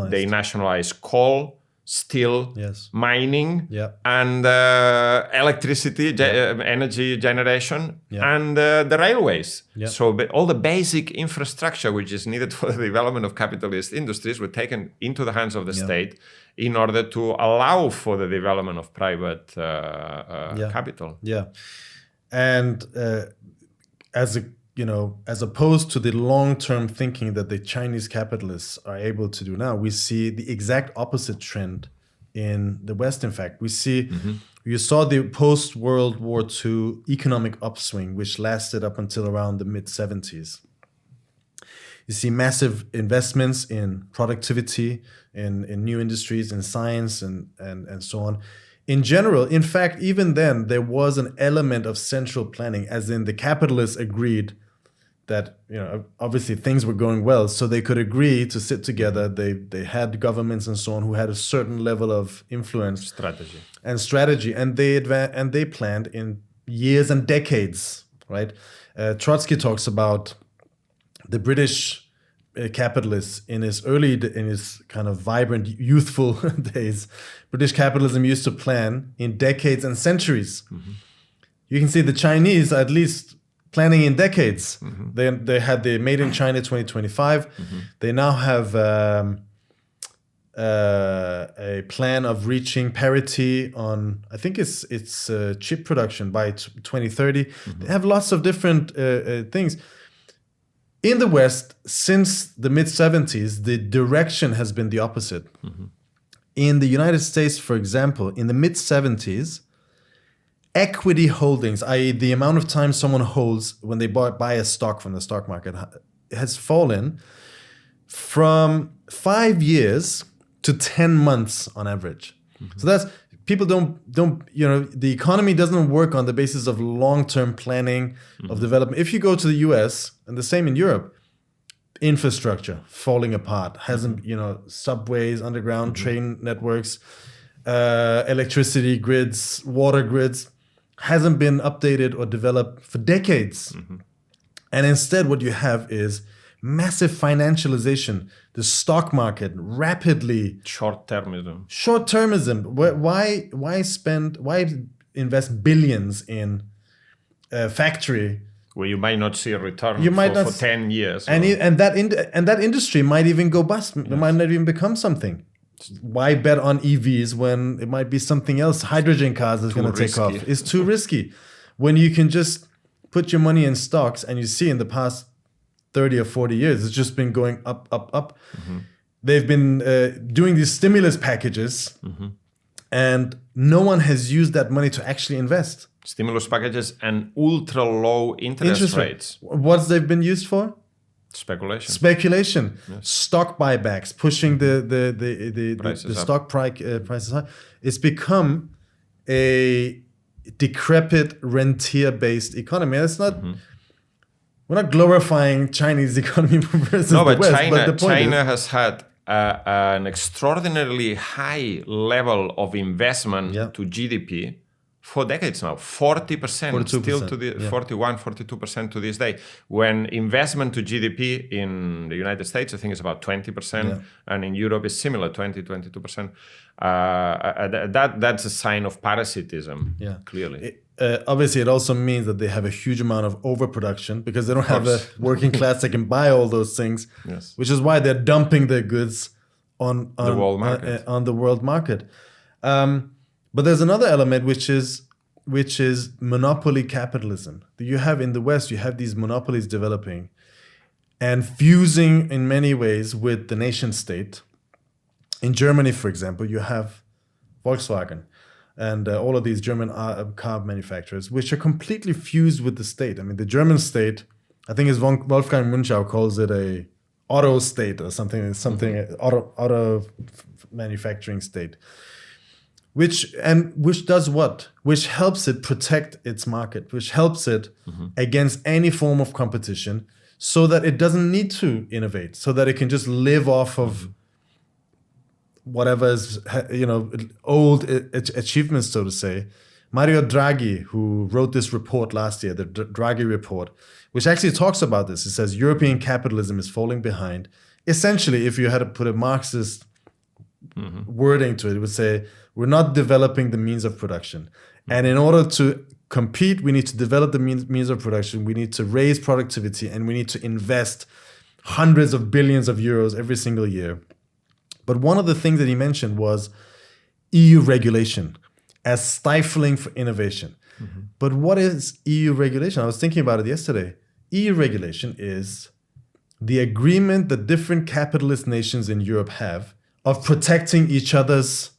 They nationalized coal, steel, mining, and electricity, energy generation, and the railways. So all the basic infrastructure which is needed for the development of capitalist industries were taken into the hands of the state in order to allow for the development of private capital. Yeah, and as opposed to the long-term thinking that the Chinese capitalists are able to do now, we see the exact opposite trend in the West. In fact, we see, you saw the post-World War II economic upswing, which lasted up until around the mid-70s. You see massive investments in productivity, in new industries, in science, and so on. In general, in fact, even then, there was an element of central planning, as in the capitalists agreed that, obviously things were going well, so they could agree to sit together. They had governments and so on who had a certain level of influence, strategy, and they planned in years and decades, right? Trotsky talks about the British capitalists in his kind of vibrant, youthful days. British capitalism used to plan in decades and centuries. Mm-hmm. You can see the Chinese, at least, planning in decades. Mm-hmm. They had the Made in China 2025. Mm-hmm. They now have a plan of reaching parity on, I think it's chip production by 2030. Mm-hmm. They have lots of different things. In the West, since the mid-70s, the direction has been the opposite. Mm-hmm. In the United States, for example, in the mid-70s, equity holdings, i.e. the amount of time someone holds when they buy a stock from the stock market, has fallen from 5 years to 10 months on average. Mm-hmm. So that's, people don't, the economy doesn't work on the basis of long-term planning, mm-hmm. of development. If you go to the US, and the same in Europe, infrastructure falling apart, hasn't, subways, underground mm-hmm. train networks, electricity grids, water grids, hasn't been updated or developed for decades. Mm-hmm. And instead what you have is massive financialization, the stock market rapidly. Short-termism. Why invest billions in a factory where you might not see a return for 10 years? And that industry might even go bust. Yes. It might not even become something. Why bet on EVs when it might be something else? Hydrogen cars is going to take off. It's too risky. When you can just put your money in stocks, and you see in the past 30 or 40 years, it's just been going up, up, up. Mm-hmm. They've been doing these stimulus packages, mm-hmm. and no one has used that money to actually invest. Stimulus packages and ultra low interest rates. What's they've been used for? Speculation. Yes. Stock buybacks, pushing the stock prices high. It's become a decrepit rentier-based economy. It's not. Mm-hmm. We're not glorifying Chinese economy versus the West. China has had an extraordinarily high level of investment to GDP for decades now. 40%, still to the 41, 42% to this day. When investment to GDP in the United States, I think is about 20%, and in Europe is similar, 20, 22%. That's a sign of parasitism, clearly. Obviously, it also means that they have a huge amount of overproduction because they don't have a working class that can buy all those things, which is why they're dumping their goods on the world market. But there's another element which is monopoly capitalism. You have in the West, you have these monopolies developing and fusing in many ways with the nation state. In Germany, for example, you have Volkswagen and all of these German car manufacturers, which are completely fused with the state. I mean, the German state, I think as Wolfgang Münchau calls it, a auto state or something, auto manufacturing state. Which does what? Which helps it protect its market, which helps it against any form of competition, so that it doesn't need to innovate, so that it can just live off of whatever is, old achievements, so to say. Mario Draghi, who wrote this report last year, the Draghi report, which actually talks about this. It says European capitalism is falling behind. Essentially, if you had to put a Marxist wording to it, it would say, we're not developing the means of production. And in order to compete, we need to develop the means of production. We need to raise productivity, and we need to invest hundreds of billions of euros every single year. But one of the things that he mentioned was EU regulation as stifling for innovation. Mm-hmm. But what is EU regulation? I was thinking about it yesterday. EU regulation is the agreement that different capitalist nations in Europe have of protecting each other's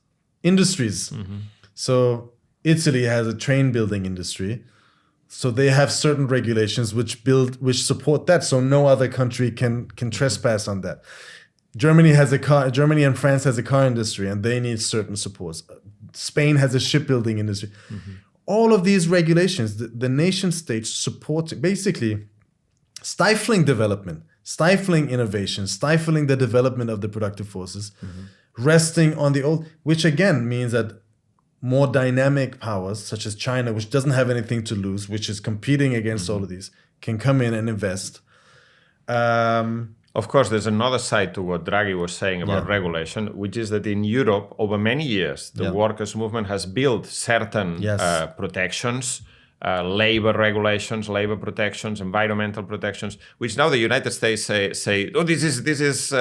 industries. Mm-hmm. So Italy has a train building industry. So they have certain regulations which support that. So no other country can trespass on that. Germany and France has a car industry, and they need certain supports. Spain has a shipbuilding industry. All of these regulations, the nation states support, basically stifling development, stifling innovation, stifling the development of the productive forces, resting on the old, which again means that more dynamic powers, such as China, which doesn't have anything to lose, which is competing against all of these, can come in and invest. Of course, there's another side to what Draghi was saying about regulation, which is that in Europe, over many years, the workers' movement has built certain protections, labor regulations, labor protections, environmental protections, which now the United States say, oh, this is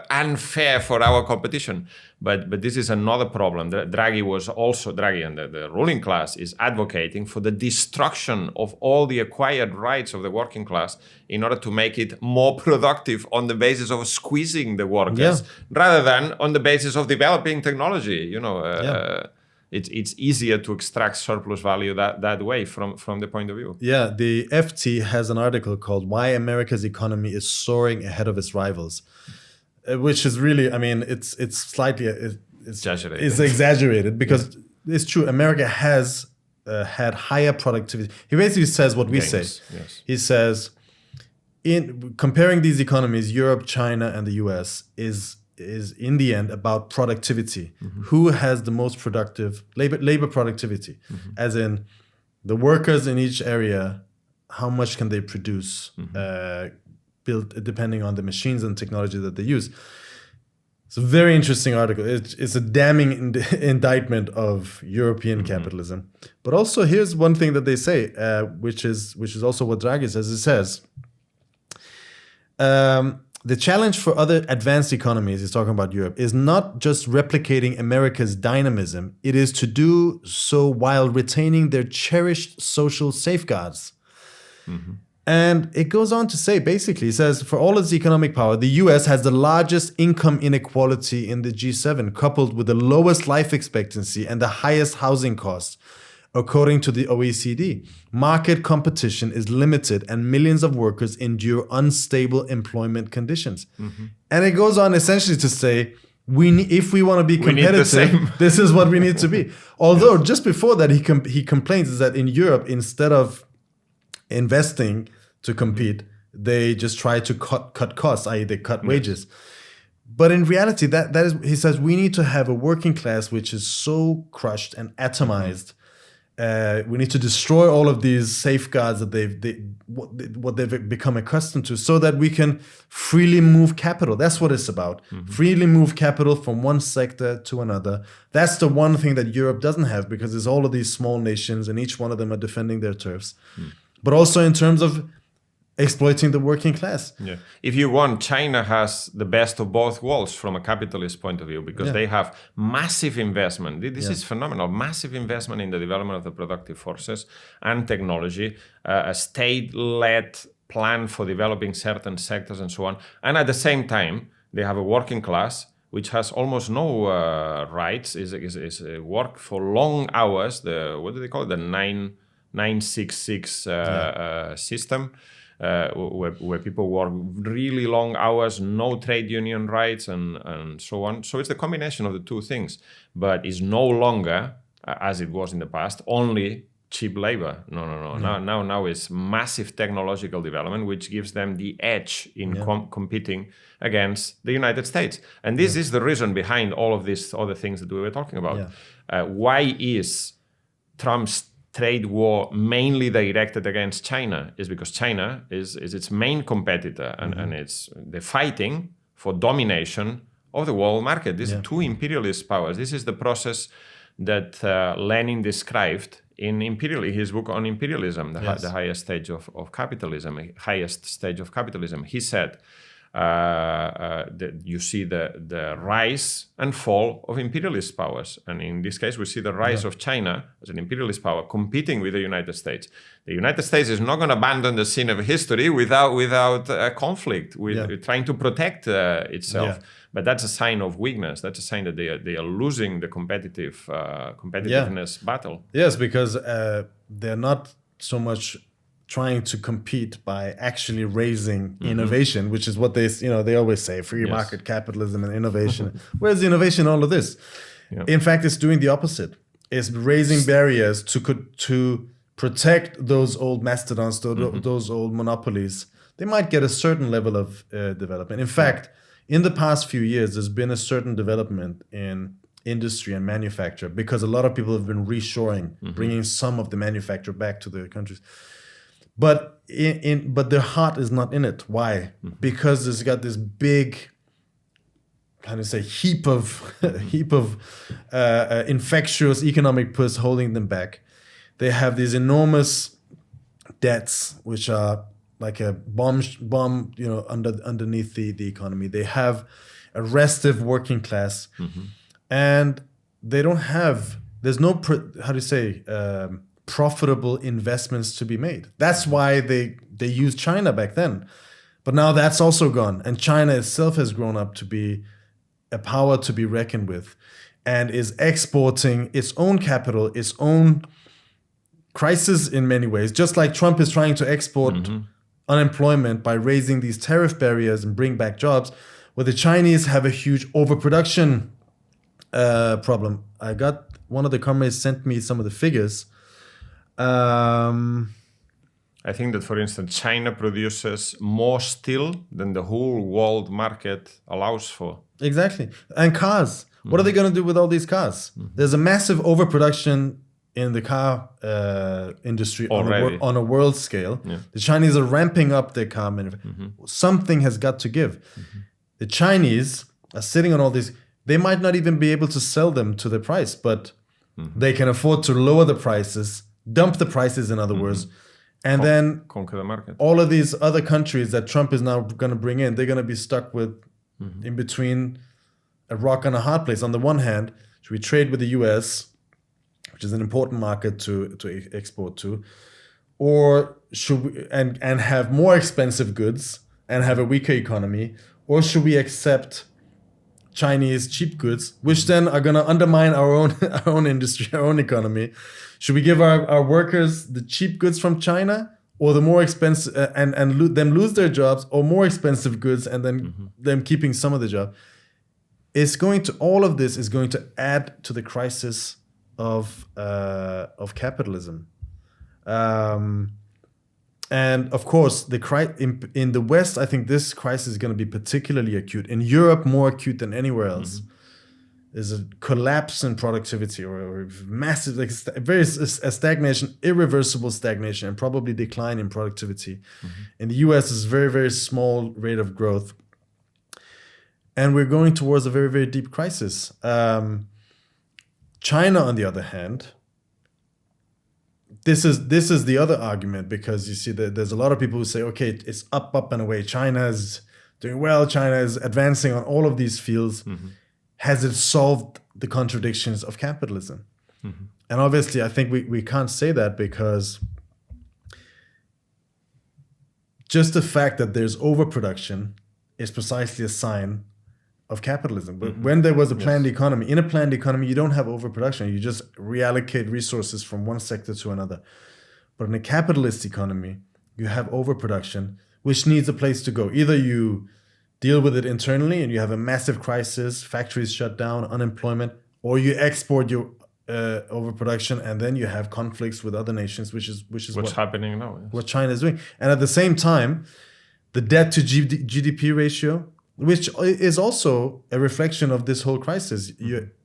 unfair for our competition. But this is another problem. Draghi and the ruling class is advocating for the destruction of all the acquired rights of the working class in order to make it more productive on the basis of squeezing the workers rather than on the basis of developing technology. It's easier to extract surplus value that way from the point of view. Yeah, the FT has an article called "Why America's Economy is Soaring Ahead of Its Rivals," which is really, I mean, it's slightly exaggerated. It's exaggerated because it's true. America has had higher productivity. He basically says what we say. Yes. He says, in comparing these economies, Europe, China, and the US is in the end about productivity. Who has the most productive labor productivity? As in the workers in each area, how much can they produce, built depending on the machines and technology that they use. It's a very interesting article. It's a damning indictment of European capitalism. But also here's one thing that they say, which is also what Draghi says. It says, the challenge for other advanced economies, he's talking about Europe, is not just replicating America's dynamism. It is to do so while retaining their cherished social safeguards. And it goes on to say, basically, it says, for all its economic power, the US has the largest income inequality in the G7, coupled with the lowest life expectancy and the highest housing costs. According to the OECD, market competition is limited and millions of workers endure unstable employment conditions. And it goes on essentially to say, if we want to be competitive, this is what we need to be. Although just before that, he complains is that in Europe, instead of investing to compete, they just try to cut costs, i.e. they cut wages. But in reality, that is, he says, we need to have a working class which is so crushed and atomized. We need to destroy all of these safeguards that they've become accustomed to, so that we can freely move capital. That's what it's about. Freely move capital from one sector to another. That's the one thing that Europe doesn't have, because there's all of these small nations and each one of them are defending their turfs. But also in terms of exploiting the working class. Yeah. If you want, China has the best of both worlds from a capitalist point of view, because they have massive investment. This is phenomenal. Massive investment in the development of the productive forces and technology, a state-led plan for developing certain sectors and so on. And at the same time, they have a working class which has almost no rights, is work for long hours, what do they call it? The 966 system. Where people work really long hours, no trade union rights, and so on. So it's the combination of the two things, but it's no longer, as it was in the past, only cheap labor. No. Now it's massive technological development, which gives them the edge in competing against the United States. And this is the reason behind all of these other things that we were talking about. Why is Trump's trade war mainly directed against China? Is because China is its main competitor, and they're fighting for domination of the world market. These are two imperialist powers. This is the process that Lenin described in his book on imperialism, the highest stage of capitalism. He said, you see the rise and fall of imperialist powers. And in this case, we see the rise of China as an imperialist power competing with the United States. The United States is not going to abandon the scene of history without a conflict, trying to protect itself. But that's a sign of weakness. That's a sign that they are losing the competitiveness battle. Yes, because they're not so much trying to compete by actually raising innovation, which is what they always say, free market capitalism and innovation. Where's the innovation in all of this? Yeah. In fact, it's doing the opposite. It's raising barriers to protect those old mastodons, those old monopolies. They might get a certain level of development. In fact, in the past few years, there's been a certain development in industry and manufacture because a lot of people have been reshoring, bringing some of the manufacture back to their countries. But but their heart is not in it. Why? Because it's got this big, heap of infectious economic push holding them back. They have these enormous debts, which are like a bomb, underneath the economy. They have a restive working class, and they don't have. There's no profitable investments to be made. That's why they used China back then, but now that's also gone, and China itself has grown up to be a power to be reckoned with, and is exporting its own capital, its own crisis in many ways. Just like Trump is trying to export unemployment by raising these tariff barriers and bring back jobs, well, the Chinese have a huge overproduction problem. I got one of the comrades sent me some of the figures. I think that, for instance, China produces more steel than the whole world market allows for. Exactly. And cars. What are they going to do with all these cars? There's a massive overproduction in the car industry on a world scale. Yeah. The Chinese are ramping up their car manufacturing. Something has got to give. The Chinese are sitting on all these. They might not even be able to sell them to the price, but they can afford to lower the prices, dump the prices, in other words, and then conquer the market. All of these other countries that Trump is now going to bring in, they're going to be stuck with in between a rock and a hard place. On the one hand, should we trade with the US, which is an important market to export to, or should we and have more expensive goods and have a weaker economy, or should we accept Chinese cheap goods, which then are going to undermine our own industry, our own economy? Should we give our workers the cheap goods from China, or the more expensive and them lose their jobs, or more expensive goods and then them keeping some of the job? All of this is going to add to the crisis of capitalism. And of course, in the West, I think this crisis is going to be particularly acute. In Europe, more acute than anywhere else. There's a collapse in productivity, or massive, a stagnation, irreversible stagnation, and probably decline in productivity. In the US, it's very, very small rate of growth. And we're going towards a very, very deep crisis. China, on the other hand, this is the other argument, because you see that there's a lot of people who say, okay, it's up and away. China is doing well. China is advancing on all of these fields. Has it solved the contradictions of capitalism? And obviously, I think we can't say that, because just the fact that there's overproduction is precisely a sign of capitalism. But when there was a planned economy, in a planned economy, you don't have overproduction. You just reallocate resources from one sector to another. But in a capitalist economy, you have overproduction, which needs a place to go. Either you deal with it internally and you have a massive crisis, factories shut down, unemployment, or you export your overproduction, and then you have conflicts with other nations, which is what's happening now. Yes. What China is doing. And at the same time, the debt to GDP ratio, which is also a reflection of this whole crisis.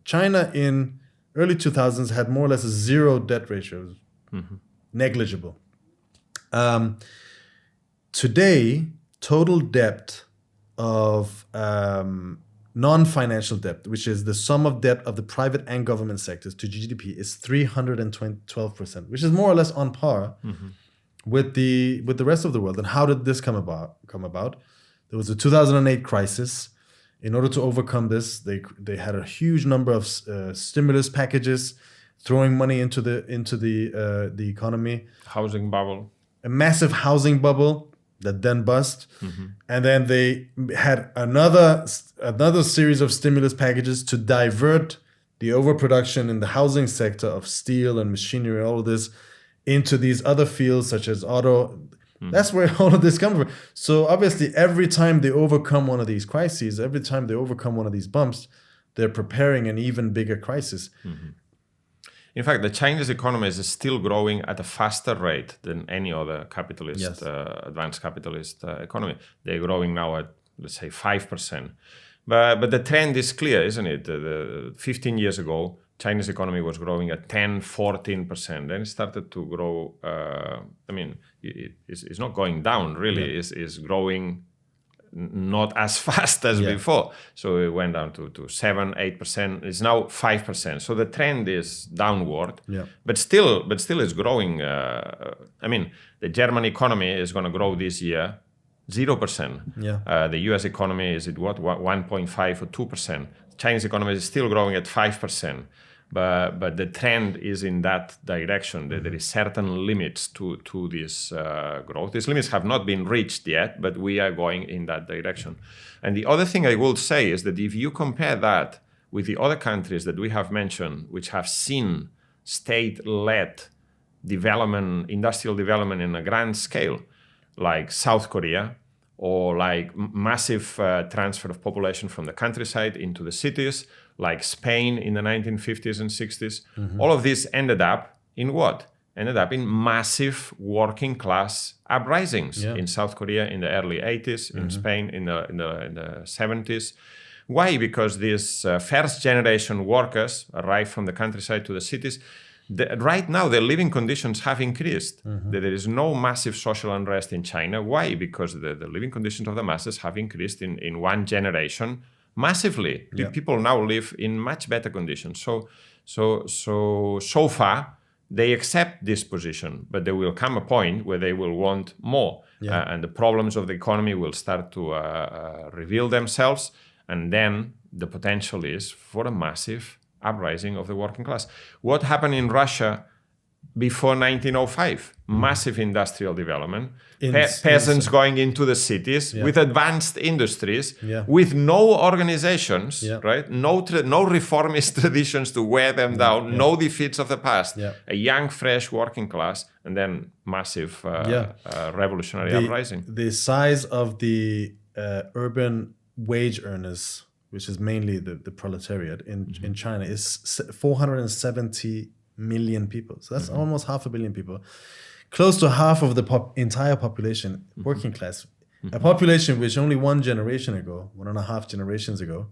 China in early 2000s had more or less a zero debt ratio, negligible. Today, total debt of non-financial debt, which is the sum of debt of the private and government sectors to GDP, is 312%, which is more or less on par with the rest of the world. And how did this come about? There was a 2008 crisis. In order to overcome this, they had a huge number of stimulus packages, throwing money into the economy. Housing bubble. A massive housing bubble that then bust. And then they had another series of stimulus packages to divert the overproduction in the housing sector of steel and machinery, all of this, into these other fields such as auto. That's where all of this comes from. So obviously, every time they overcome one of these crises, every time they overcome one of these bumps, they're preparing an even bigger crisis. In fact, the Chinese economy is still growing at a faster rate than any other capitalist, advanced capitalist economy. They're growing now at, let's say, 5%. But the trend is clear, isn't it? 15 years ago, Chinese economy was growing at 10, 14%. Then it started to grow. It's not going down, really. It's growing not as fast as before. So it went down to 7, 8%. It's now 5%. So the trend is downward. But still it's growing. The German economy is going to grow this year 0%. The US economy is at 1.5 or 2%. Chinese economy is still growing at 5%. But the trend is in that direction. There is certain limits to this growth. These limits have not been reached yet, but we are going in that direction. And the other thing I will say is that if you compare that with the other countries that we have mentioned, which have seen state-led development, industrial development in a grand scale, like South Korea, or like massive transfer of population from the countryside into the cities, like Spain in the 1950s and 60s. All of this ended up in what? Ended up in massive working class uprisings in South Korea in the early 80s, in Spain in the 70s. Why? Because these first generation workers arrived from the countryside to the cities. Right now, their living conditions have increased. There is no massive social unrest in China. Why? Because the living conditions of the masses have increased in one generation massively. People now live in much better conditions. So far, they accept this position, but there will come a point where they will want more. And the problems of the economy will start to reveal themselves. And then the potential is for a massive uprising of the working class. What happened in Russia before 1905? Massive industrial development, peasants going into the cities with advanced industries, with no organizations, right? No reformist traditions to wear them down, no defeats of the past, a young, fresh working class, and then massive revolutionary uprising. The size of the urban wage earners, which is mainly the proletariat in China, is 470 million people. So that's almost 500 million people. Close to half of the entire population, working class. A population which only 1.5 generations ago,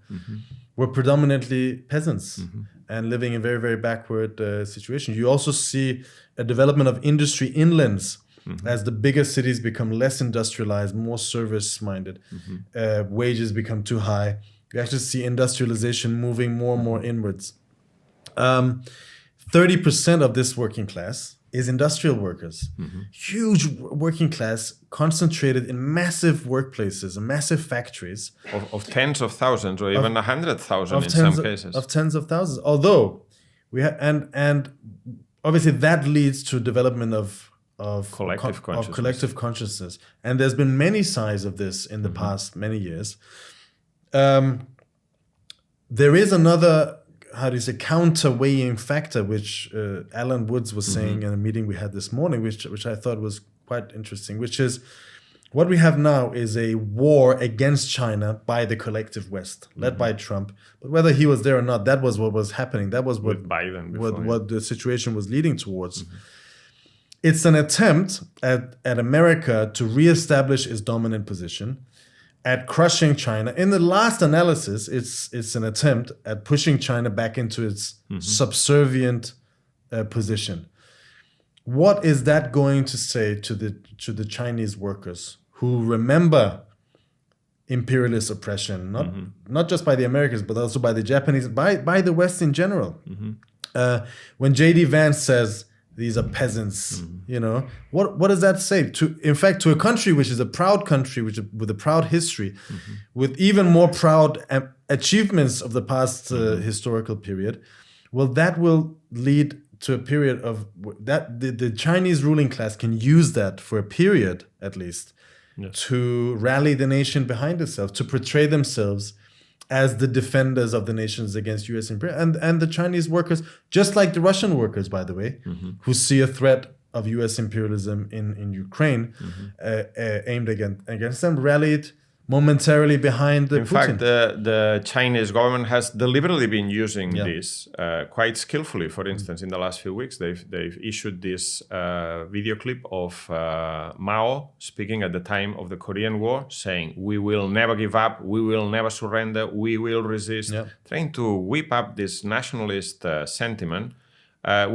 were predominantly peasants and living in very, very backward situations. You also see a development of industry inlands as the bigger cities become less industrialized, more service-minded, wages become too high. You actually see industrialization moving more and more inwards. 30% of this working class is industrial workers. Huge working class concentrated in massive workplaces and massive factories. Of tens of thousands or even 100,000 in some cases. Of tens of thousands. Although, and obviously that leads to development of collective consciousness. And there's been many sides of this in the past many years. There is another, counterweighing factor, which Alan Woods was saying in a meeting we had this morning, which I thought was quite interesting, which is what we have now is a war against China by the collective West, led by Trump. But whether he was there or not, that was what was happening. That was what Biden what the situation was leading towards. It's an attempt at America to reestablish its dominant position, at crushing China. In the last analysis, it's an attempt at pushing China back into its subservient position. What is that going to say to the Chinese workers who remember imperialist oppression, not just by the Americans, but also by the Japanese, by the West in general? When J.D. Vance says, these are peasants, what does that say? To a country which is a proud country, with a proud history, with even more proud achievements of the past historical period, that will lead to a period of that the Chinese ruling class can use that for a period at least to rally the nation behind itself, to portray themselves as the defenders of the nations against U.S. imperialism, and the Chinese workers, just like the Russian workers, by the way, who see a threat of U.S. imperialism in Ukraine, aimed against them, rallied momentarily behind In Putin. fact, the Chinese government has deliberately been using this quite skillfully. For instance, in the last few weeks, they've issued this video clip of Mao speaking at the time of the Korean War, saying, "We will never give up, we will never surrender, we will resist," trying to whip up this nationalist sentiment.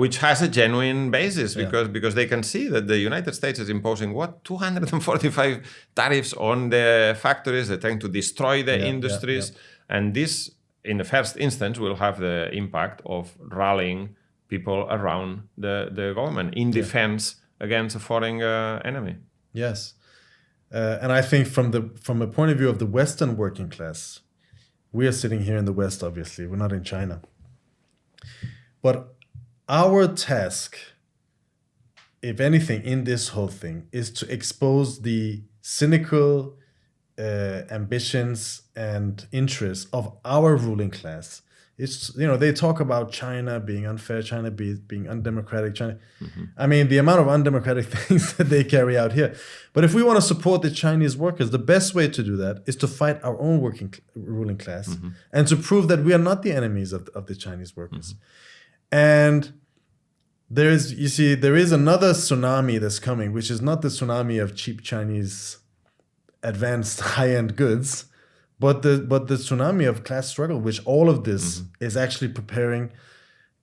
Which has a genuine basis because they can see that the United States is imposing 245 tariffs on the factories. They're trying to destroy the industries, and this, in the first instance, will have the impact of rallying people around the government in defense against a foreign enemy. Yes, and I think from a point of view of the Western working class, we are sitting here in the West. Obviously, we're not in China, but our task, if anything, in this whole thing is to expose the cynical ambitions and interests of our ruling class. It's, they talk about China being unfair, China being undemocratic, China. I mean, the amount of undemocratic things that they carry out here. But if we want to support the Chinese workers, the best way to do that is to fight our own ruling class and to prove that we are not the enemies of the Chinese workers. And there is another tsunami that's coming, which is not the tsunami of cheap Chinese advanced high-end goods, but the tsunami of class struggle, which all of this is actually preparing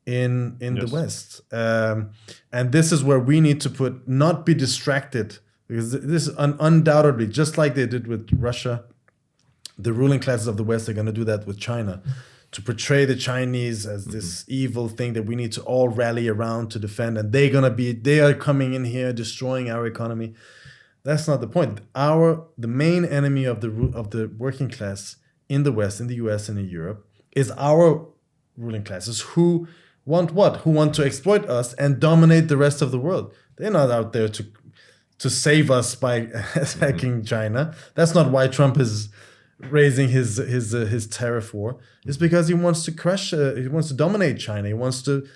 in the West. And this is where we need to not be distracted, because this is undoubtedly, just like they did with Russia, the ruling classes of the West are going to do that with China, to portray the Chinese as this evil thing that we need to all rally around to defend, and they are coming in here destroying our economy. That's not the point. The main enemy of the working class in the West, in the US and in Europe, is our ruling classes who want what? Who want to exploit us and dominate the rest of the world. They're not out there to save us by attacking China. That's not why Trump is raising his tariff war. Is because he wants to he wants to dominate China. He wants to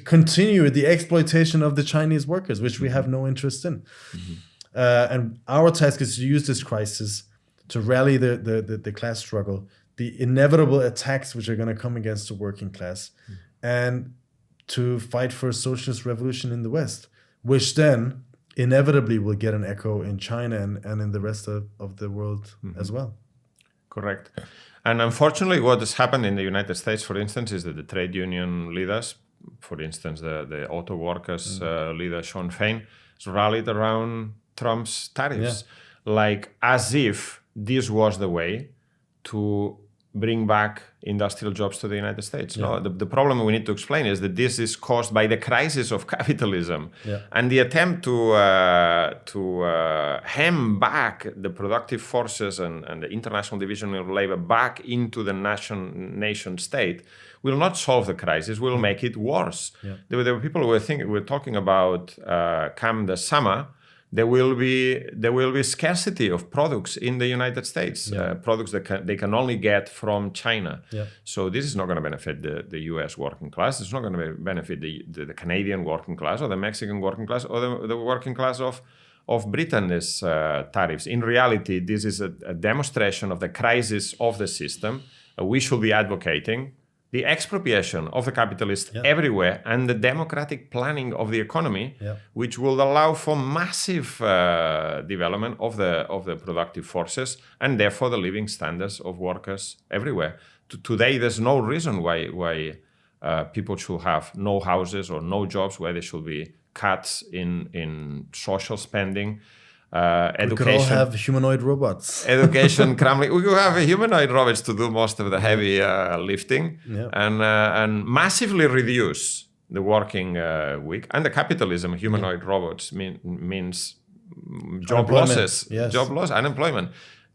continue the exploitation of the Chinese workers, which we have no interest in. And our task is to use this crisis to rally the class struggle, the inevitable attacks which are going to come against the working class, and to fight for a socialist revolution in the West, which then inevitably will get an echo in China and in the rest of the world as well. Correct. And unfortunately, what has happened in the United States, for instance, is that the trade union leaders, for instance, the auto workers leader, Sean Fain, has rallied around Trump's tariffs, like as if this was the way to bring back industrial jobs to the United States. No, the problem we need to explain is that this is caused by the crisis of capitalism and the attempt to hem back the productive forces and the international division of labor back into the nation state will not solve the crisis, will make it worse. There were people who were talking about come the summer, there will be scarcity of products in the United States, products that they can only get from China. So this is not going to benefit the US working class. It's not going to benefit the Canadian working class or the Mexican working class or the working class of Britain. This tariffs. In reality, this is a demonstration of the crisis of the system. We should be advocating the expropriation of the capitalists everywhere and the democratic planning of the economy, which will allow for massive development of the productive forces and therefore the living standards of workers everywhere. Today, there's no reason why people should have no houses or no jobs, where there should be cuts in social spending. Education. We could all have humanoid robots. Education, crumbling. We could have humanoid robots to do most of the heavy lifting, and massively reduce the working week. And the capitalism, humanoid robots means job losses, job loss, unemployment.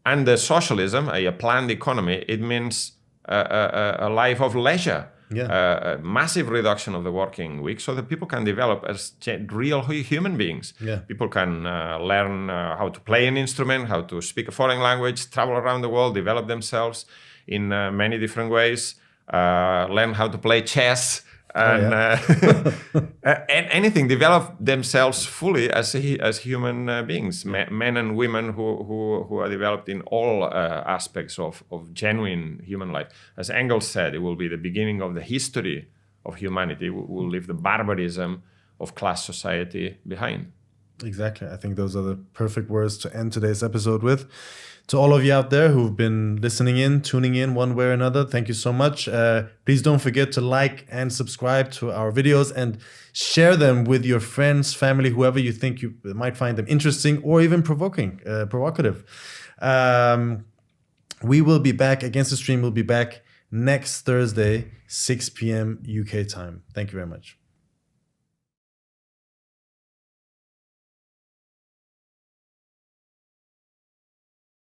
And the socialism, a planned economy, it means a life of leisure. A massive reduction of the working week so that people can develop as real human beings. People can learn how to play an instrument, how to speak a foreign language, travel around the world, develop themselves in many different ways, learn how to play chess, and and anything, develop themselves fully as human beings, men and women who are developed in all aspects of genuine human life. As Engels said, it will be the beginning of the history of humanity. We'll leave the barbarism of class society behind. Exactly. I think those are the perfect words to end today's episode with. To all of you out there who've been listening in, tuning in one way or another, thank you so much. Please don't forget to like and subscribe to our videos and share them with your friends, family, whoever you think you might find them interesting or even provocative. We will be back, Against the Stream will be back next Thursday, 6 p.m. UK time. Thank you very much.